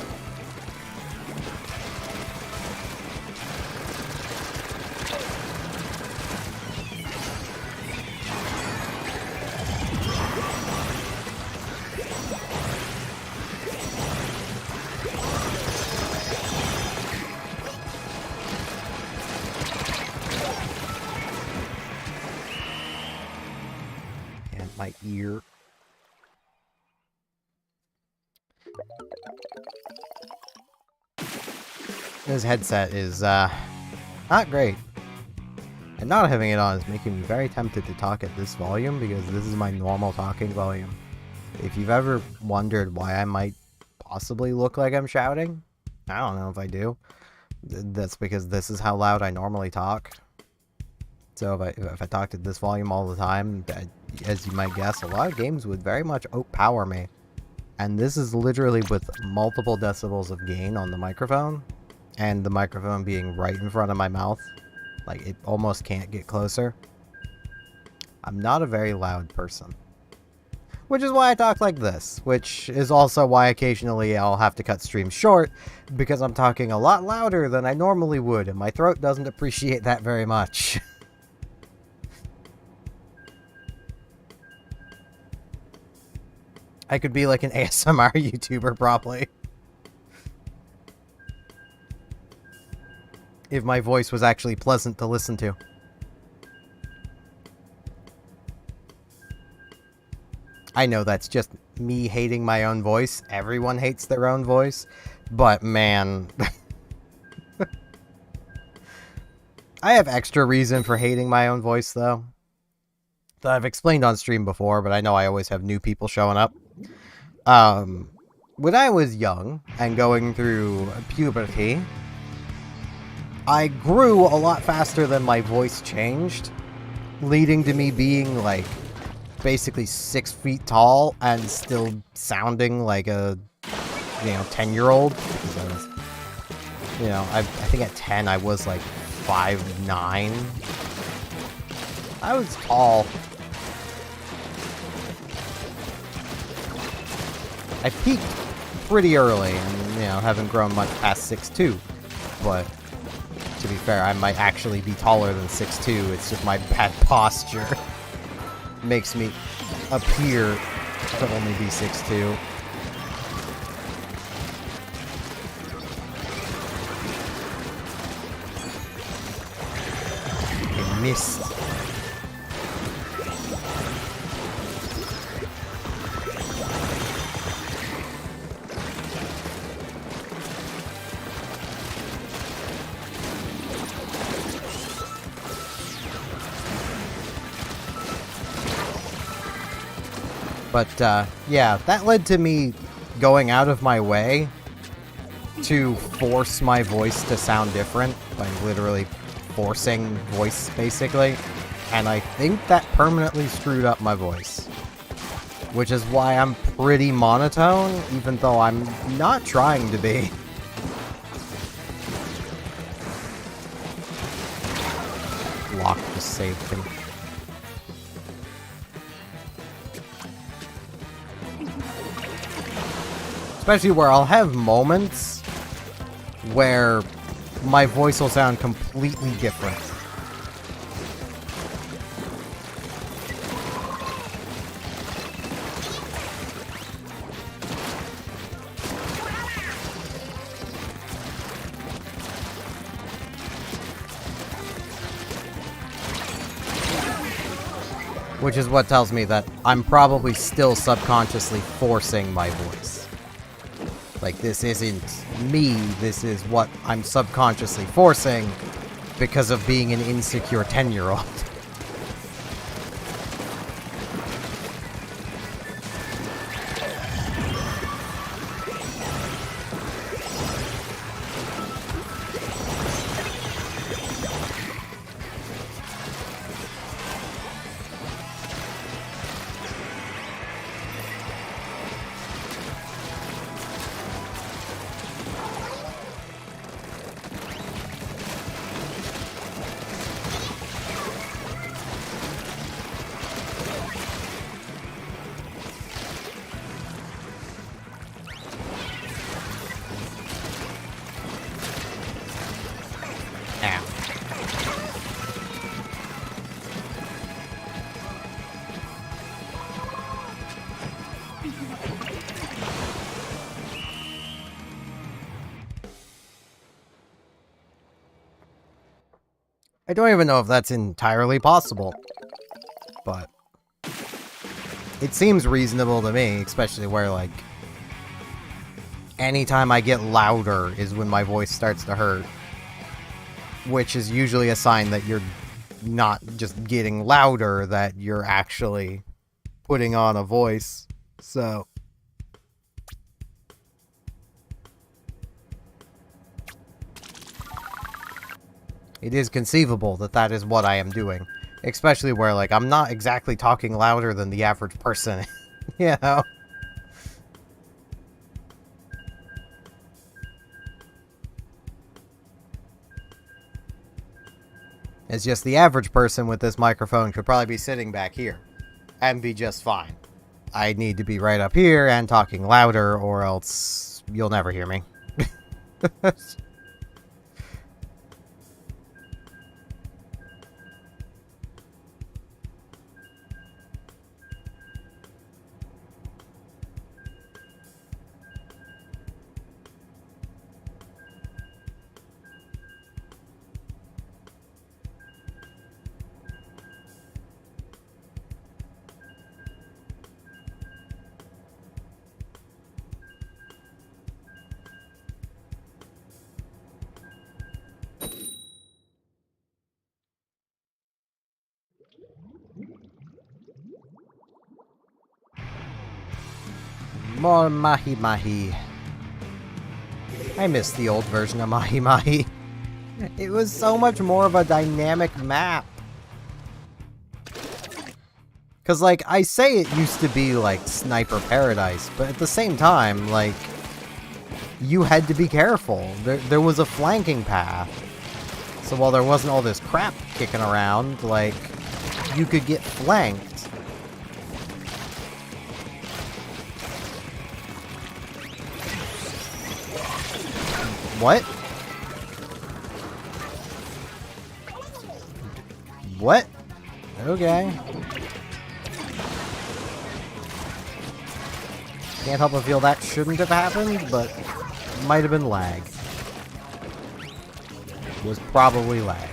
And my ear. This headset is, not great. And not having it on is making me very tempted to talk at this volume, because this is my normal talking volume. If you've ever wondered why I might possibly look like I'm shouting, I don't know if I do. That's because this is how loud I normally talk. So if I talked at this volume all the time, as you might guess, a lot of games would very much outpower me. And this is literally with multiple decibels of gain on the microphone, and the microphone being right in front of my mouth. Like, it almost can't get closer. I'm not a very loud person. Which is why I talk like this, which is also why occasionally I'll have to cut streams short, because I'm talking a lot louder than I normally would, and my throat doesn't appreciate that very much. I could be like an ASMR YouTuber, probably. If my voice was actually pleasant to listen to. I know that's just me hating my own voice. Everyone hates their own voice. But, man... I have extra reason for hating my own voice, though. That I've explained on stream before, but I know I always have new people showing up. When I was young and going through puberty, I grew a lot faster than my voice changed, leading to me being, like, basically 6 feet tall and still sounding like a, 10-year-old. I think at 10 I was, like, 5'9". I was tall. I peaked pretty early and, haven't grown much past 6'2". But, to be fair, I might actually be taller than 6'2". It's just my bad posture makes me appear to only be 6'2". I missed. But, yeah, that led to me going out of my way to force my voice to sound different. Like, literally forcing voice, basically. And I think that permanently screwed up my voice. Which is why I'm pretty monotone, even though I'm not trying to be. Lock just saved him. Especially where I'll have moments where my voice will sound completely different. Which is what tells me that I'm probably still subconsciously forcing my voice. Like, this isn't me, this is what I'm subconsciously forcing because of being an insecure 10-year-old. I don't even know if that's entirely possible, but it seems reasonable to me, especially where, like, anytime I get louder is when my voice starts to hurt, which is usually a sign that you're not just getting louder, that you're actually putting on a voice, so... It is conceivable that that is what I am doing. Especially where, like, I'm not exactly talking louder than the average person, you know? It's just the average person with this microphone could probably be sitting back here and be just fine. I need to be right up here and talking louder, or else you'll never hear me. More Mahi Mahi. I miss the old version of Mahi Mahi. It was so much more of a dynamic map. Because, like, I say it used to be, like, Sniper Paradise, but at the same time, like, you had to be careful. There was a flanking path. So while there wasn't all this crap kicking around, like, you could get flanked. What? What? Okay. Can't help but feel that shouldn't have happened, but might have been lag. Was probably lag.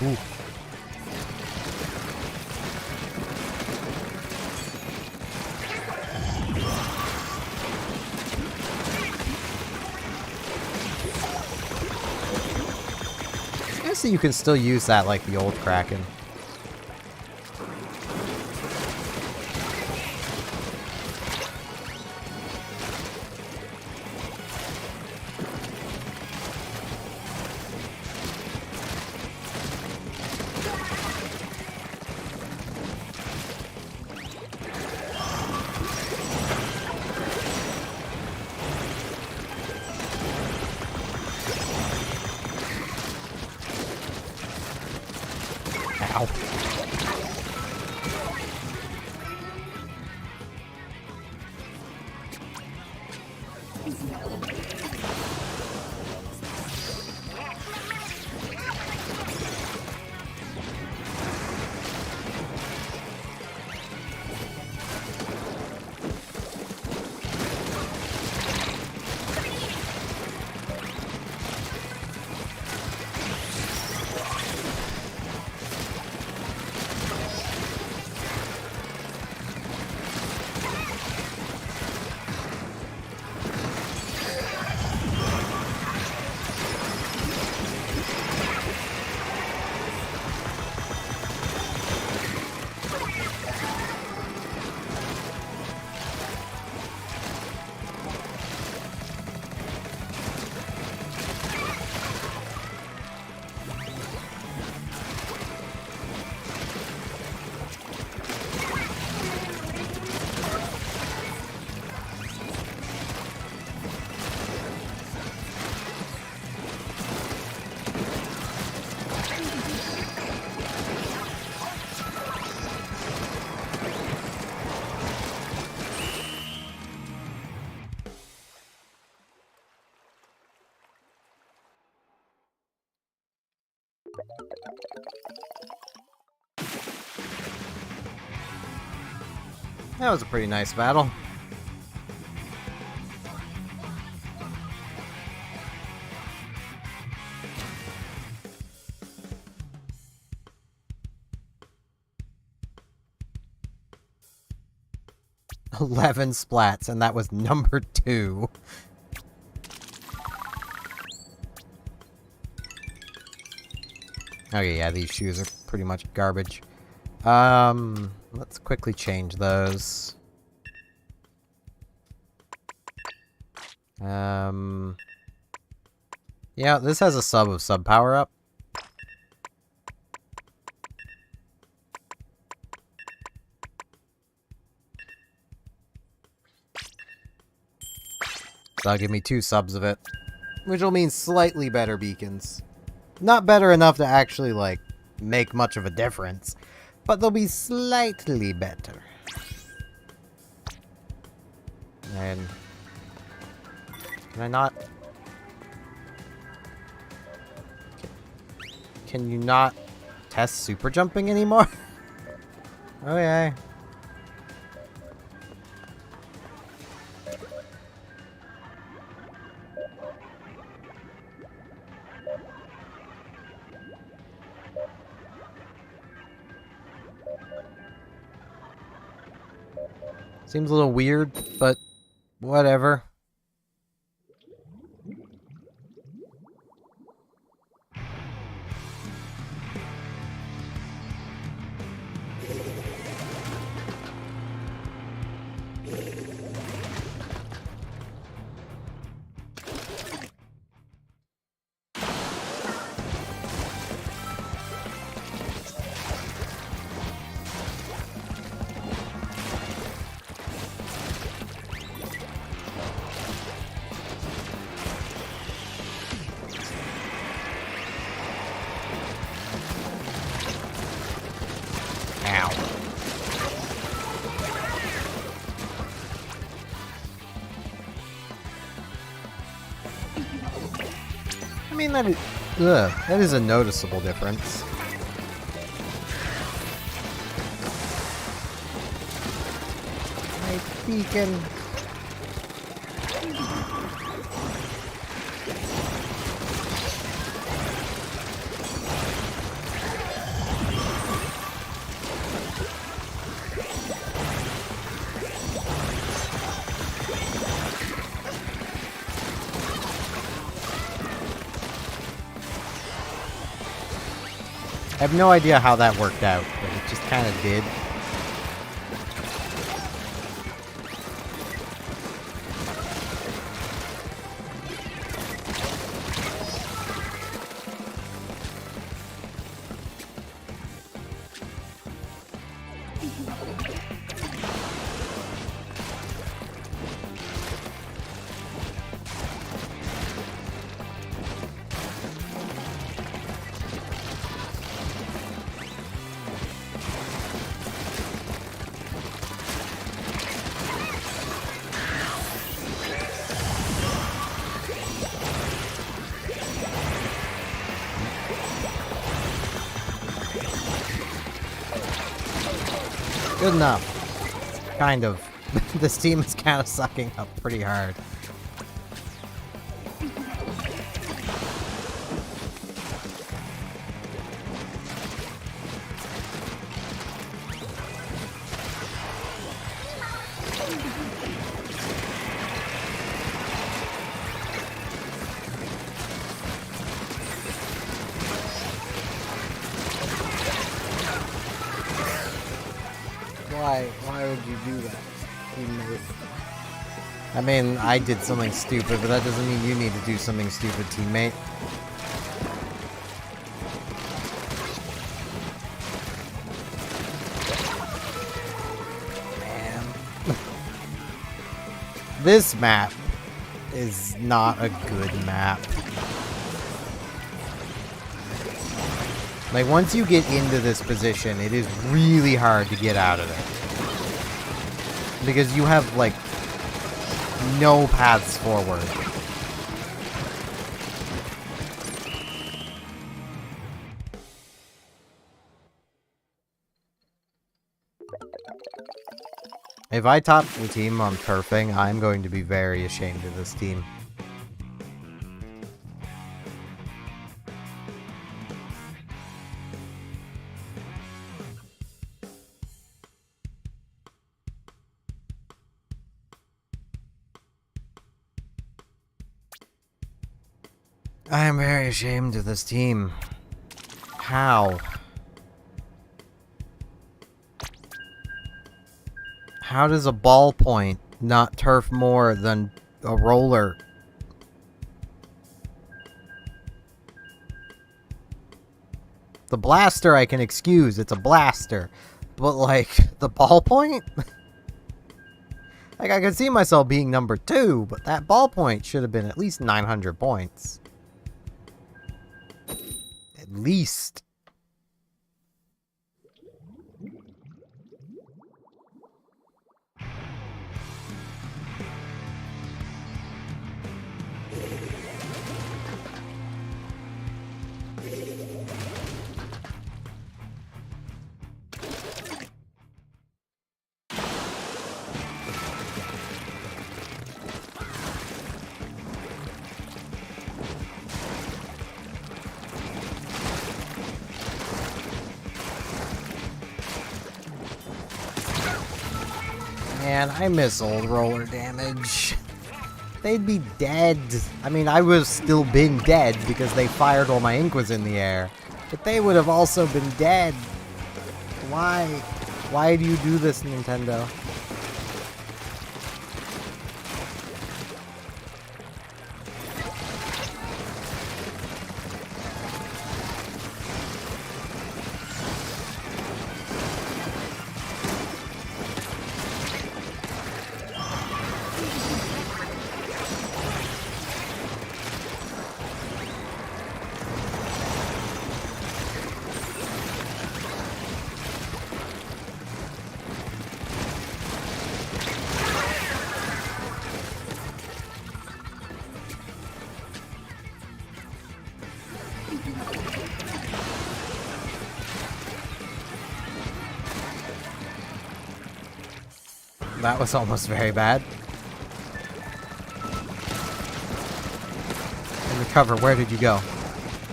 Ooh. I see you can still use that like the old Kraken. Ow. That was a pretty nice battle. "11 splats, and that was number 2. Okay, yeah, these shoes are pretty much garbage. Let's quickly change those. Yeah, this has a sub power up. So that'll give me 2 subs of it, which will mean slightly better beacons. Not better enough to actually, like, make much of a difference, but they'll be slightly better. And can I not? Can you not test super jumping anymore? Okay. Seems a little weird, but whatever. Ow. I mean, that is a noticeable difference. My beacon. I have no idea how that worked out, but it just kind of did. Good enough. Kind of. This team is kind of sucking up pretty hard. Why would you do that, teammate? I mean, I did something stupid, but that doesn't mean you need to do something stupid, teammate. Man. This map is not a good map. Like, once you get into this position, it is really hard to get out of it. Because you have, like, no paths forward. If I top the team on turfing, I'm going to be very ashamed of this team. I am very ashamed of this team. How? How does a ballpoint not turf more than a roller? The blaster I can excuse, it's a blaster. But, like, the ballpoint? Like, I could see myself being number 2, but that ballpoint should have been at least 900 points. At least. Man, I miss old roller damage. They'd be dead. I mean, I would have still been dead because they fired while my ink was in the air. But they would have also been dead. Why? Why do you do this, Nintendo? That was almost very bad. Undercover, where did you go?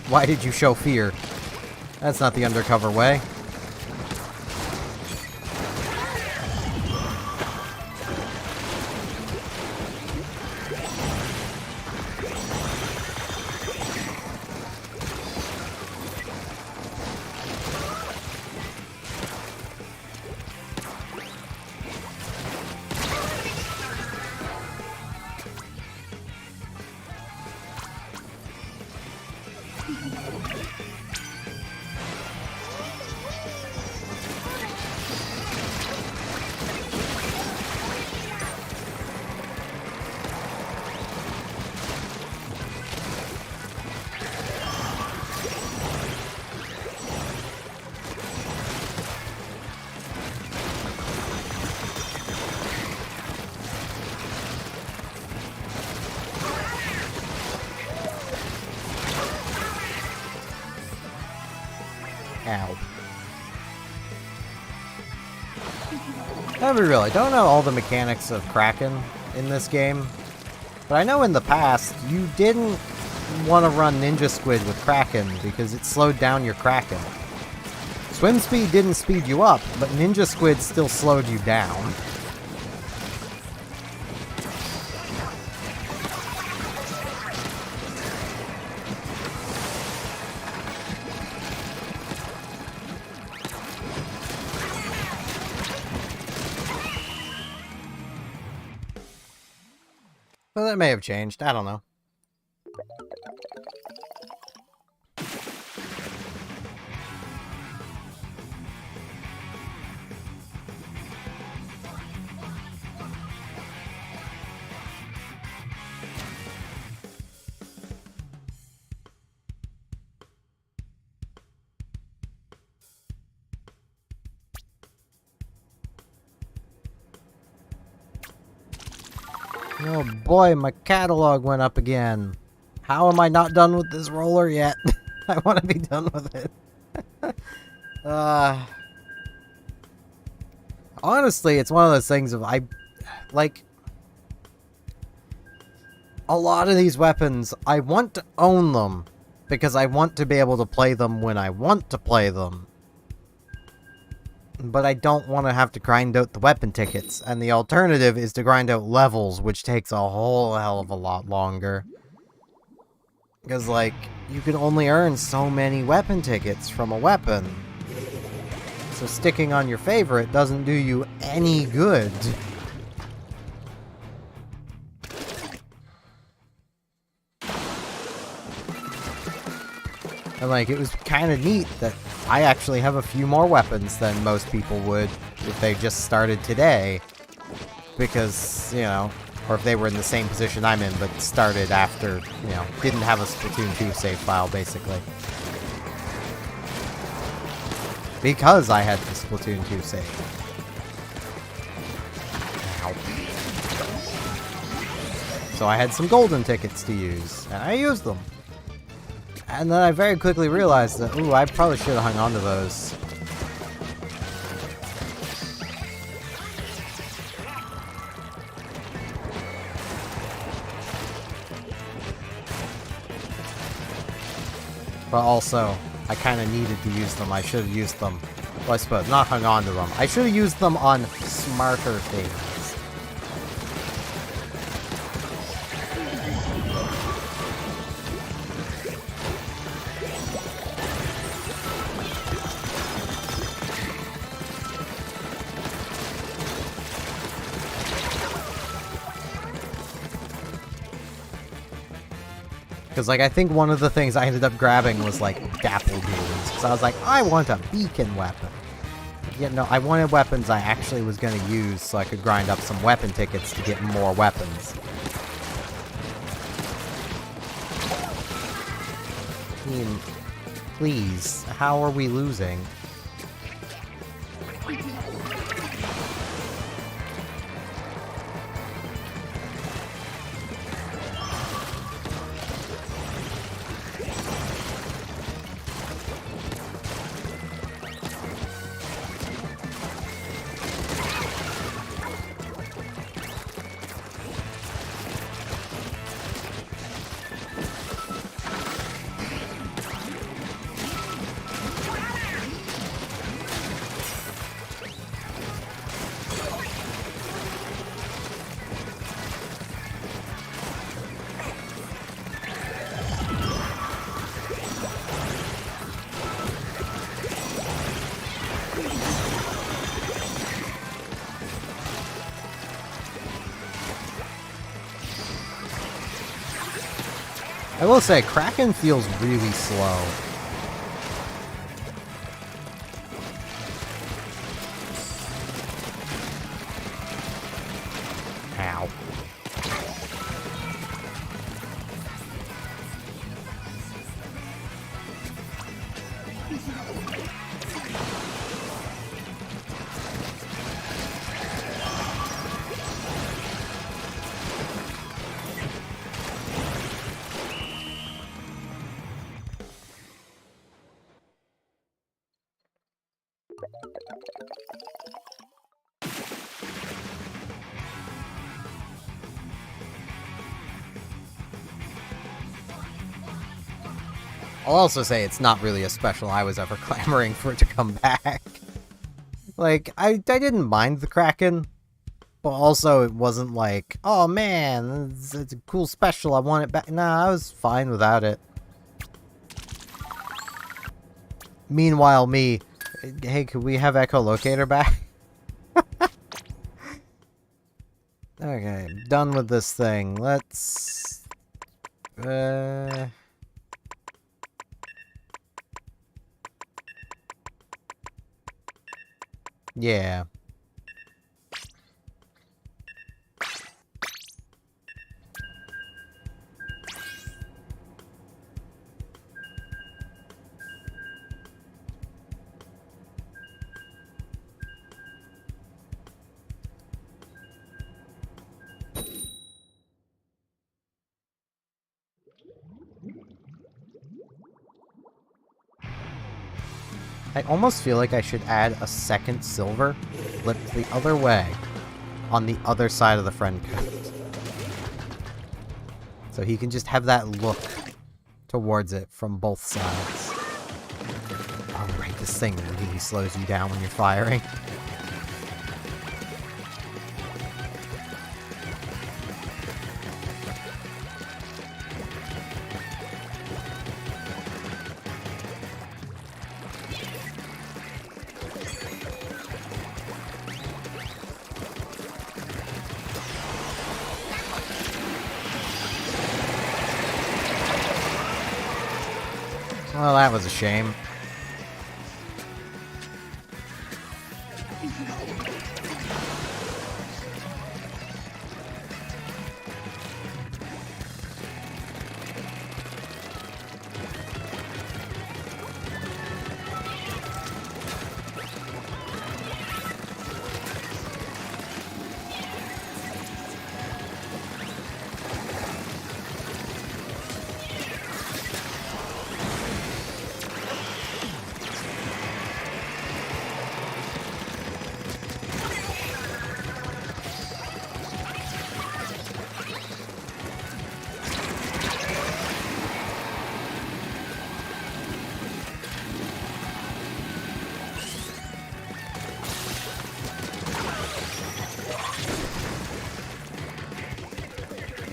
Why did you show fear? That's not the undercover way. Ow. I really don't know all the mechanics of Kraken in this game, but I know in the past you didn't want to run Ninja Squid with Kraken because it slowed down your Kraken. Swim speed didn't speed you up, but Ninja Squid still slowed you down. Well, that may have changed. I don't know. Oh boy, my catalog went up again. How am I not done with this roller yet? I want to be done with it. Honestly, it's one of those things of like, a lot of these weapons, I want to own them because I want to be able to play them when I want to play them. But I don't want to have to grind out the weapon tickets, and the alternative is to grind out levels, which takes a whole hell of a lot longer. Because, like, you can only earn so many weapon tickets from a weapon. So sticking on your favorite doesn't do you any good. And like, it was kind of neat that I actually have a few more weapons than most people would if they just started today. Because, you know, or if they were in the same position I'm in, but started after, you know, didn't have a Splatoon 2 save file, basically. Because I had the Splatoon 2 save. Ow. So I had some golden tickets to use, and I used them. And then I very quickly realized that, ooh, I probably should have hung on to those. But also, I kind of needed to use them. I should have used them. Well, I suppose, not hung on to them. I should have used them on smarter things. Because, like, I think one of the things I ended up grabbing was, like, dapple duels. Because I was like, I want a beacon weapon. Yeah, no, I wanted weapons I actually was going to use so I could grind up some weapon tickets to get more weapons. I mean, please, how are we losing? I will say, Kraken feels really slow. Ow. I'll also say it's not really a special I was ever clamoring for it to come back. Like, I didn't mind the Kraken, but also it wasn't like, oh man, it's a cool special, I want it back. Nah, I was fine without it. Meanwhile, me, hey, could we have Echolocator back? Okay, done with this thing. Let's... yeah. I almost feel like I should add a second silver flipped the other way on the other side of the friend code. So he can just have that look towards it from both sides. Oh, right, this thing really slows you down when you're firing. Well, that was a shame.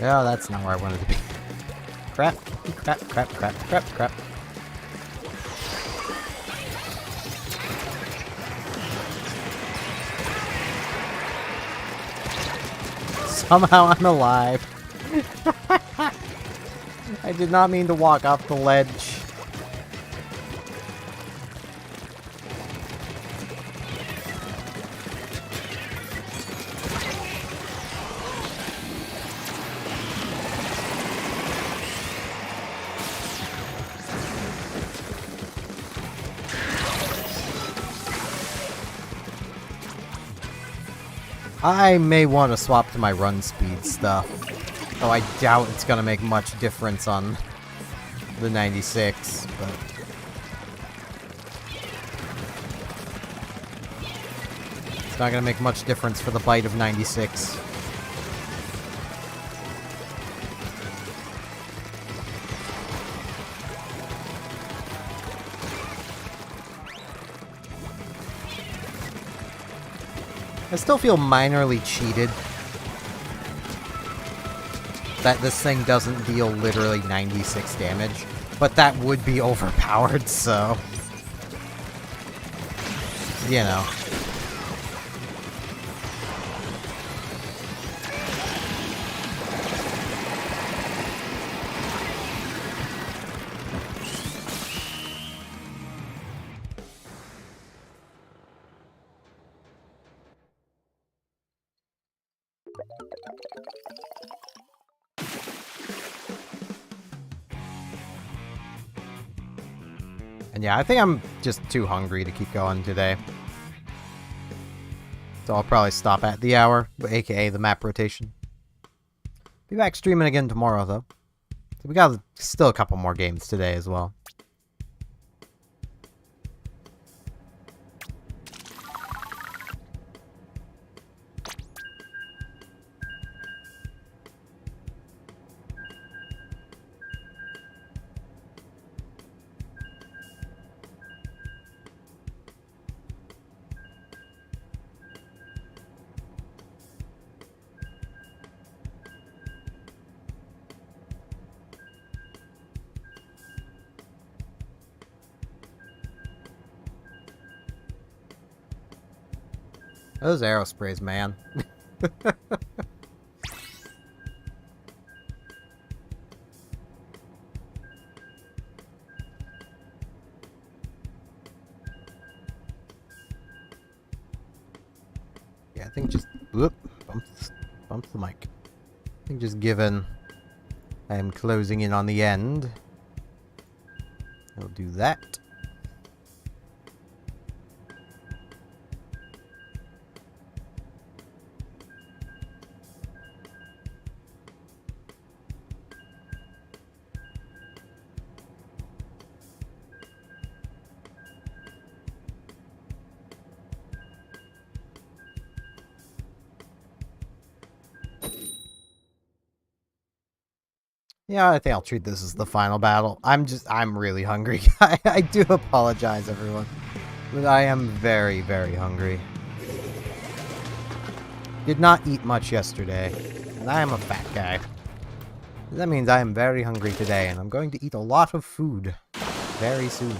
Oh, that's not where I wanted to be. Crap. Crap, crap, crap, crap, crap. Somehow I'm alive. I did not mean to walk off the ledge. I may want to swap to my run speed stuff, though I doubt it's going to make much difference on the 96, but... It's not going to make much difference for the bite of 96. I still feel minorly cheated that this thing doesn't deal literally 96 damage, but that would be overpowered, so... You know. And yeah, I think I'm just too hungry to keep going today. So I'll probably stop at the hour, aka the map rotation. Be back streaming again tomorrow, though. So we got still a couple more games today as well. Those arrow sprays, man. Yeah, I think just... Whoop, bumps the mic. I think just given I am closing in on the end, I'll do that. Yeah, I think I'll treat this as the final battle. I'm really hungry. I do apologize, everyone. But I am very, very hungry. Did not eat much yesterday. And I am a fat guy. That means I am very hungry today, and I'm going to eat a lot of food very soon.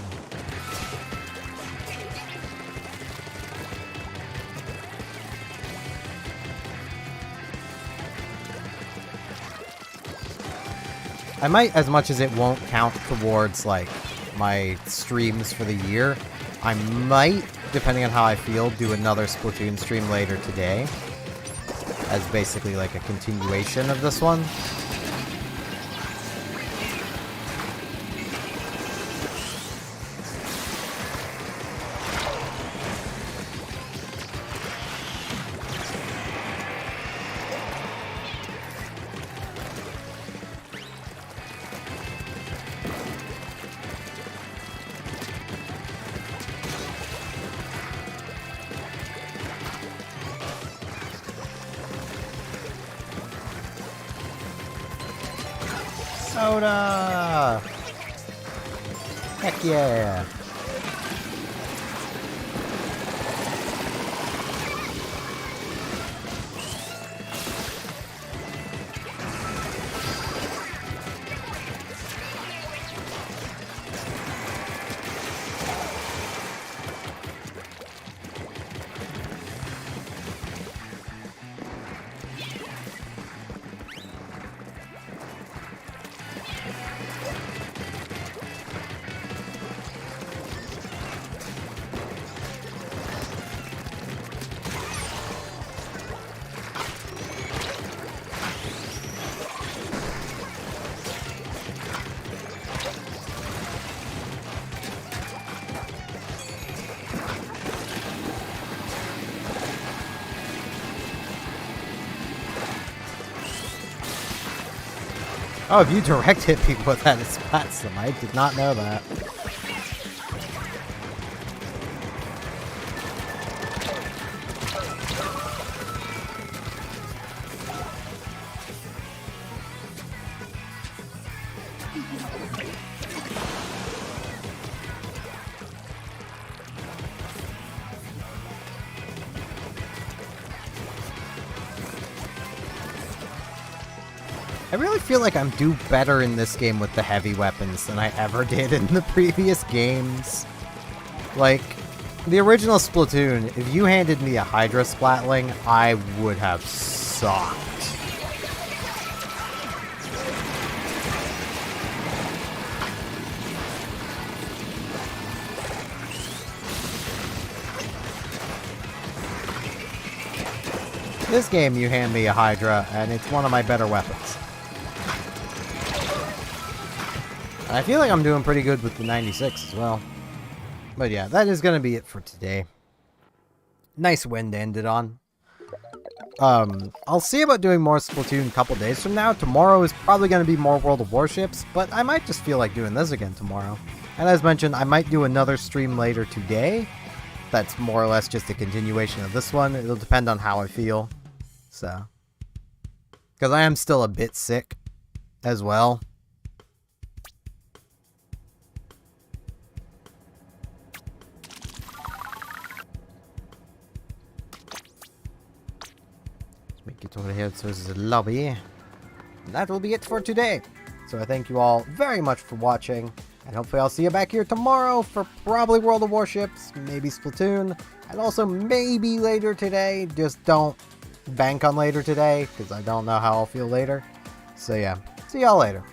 I might, as much as it won't count towards, like, my streams for the year. I might, depending on how I feel, do another Splatoon stream later today. As basically like a continuation of this one. Soda! Heck yeah! Oh, if you direct hit people with that, it splats them. I did not know that. I really feel like I'm do better in this game with the heavy weapons than I ever did in the previous games. Like, the original Splatoon, if you handed me a Hydra Splatling, I would have sucked. This game, you hand me a Hydra, and it's one of my better weapons. I feel like I'm doing pretty good with the 96 as well. But yeah, that is going to be it for today. Nice win to end it on. I'll see about doing more Splatoon a couple days from now. Tomorrow is probably going to be more World of Warships, but I might just feel like doing this again tomorrow. And as mentioned, I might do another stream later today. That's more or less just a continuation of this one. It'll depend on how I feel. So. Because I am still a bit sick as well. Make it over here so this is a lobby. And that will be it for today. So I thank you all very much for watching. And hopefully I'll see you back here tomorrow for probably World of Warships, maybe Splatoon, and also maybe later today. Just don't bank on later today, because I don't know how I'll feel later. So yeah, see y'all later.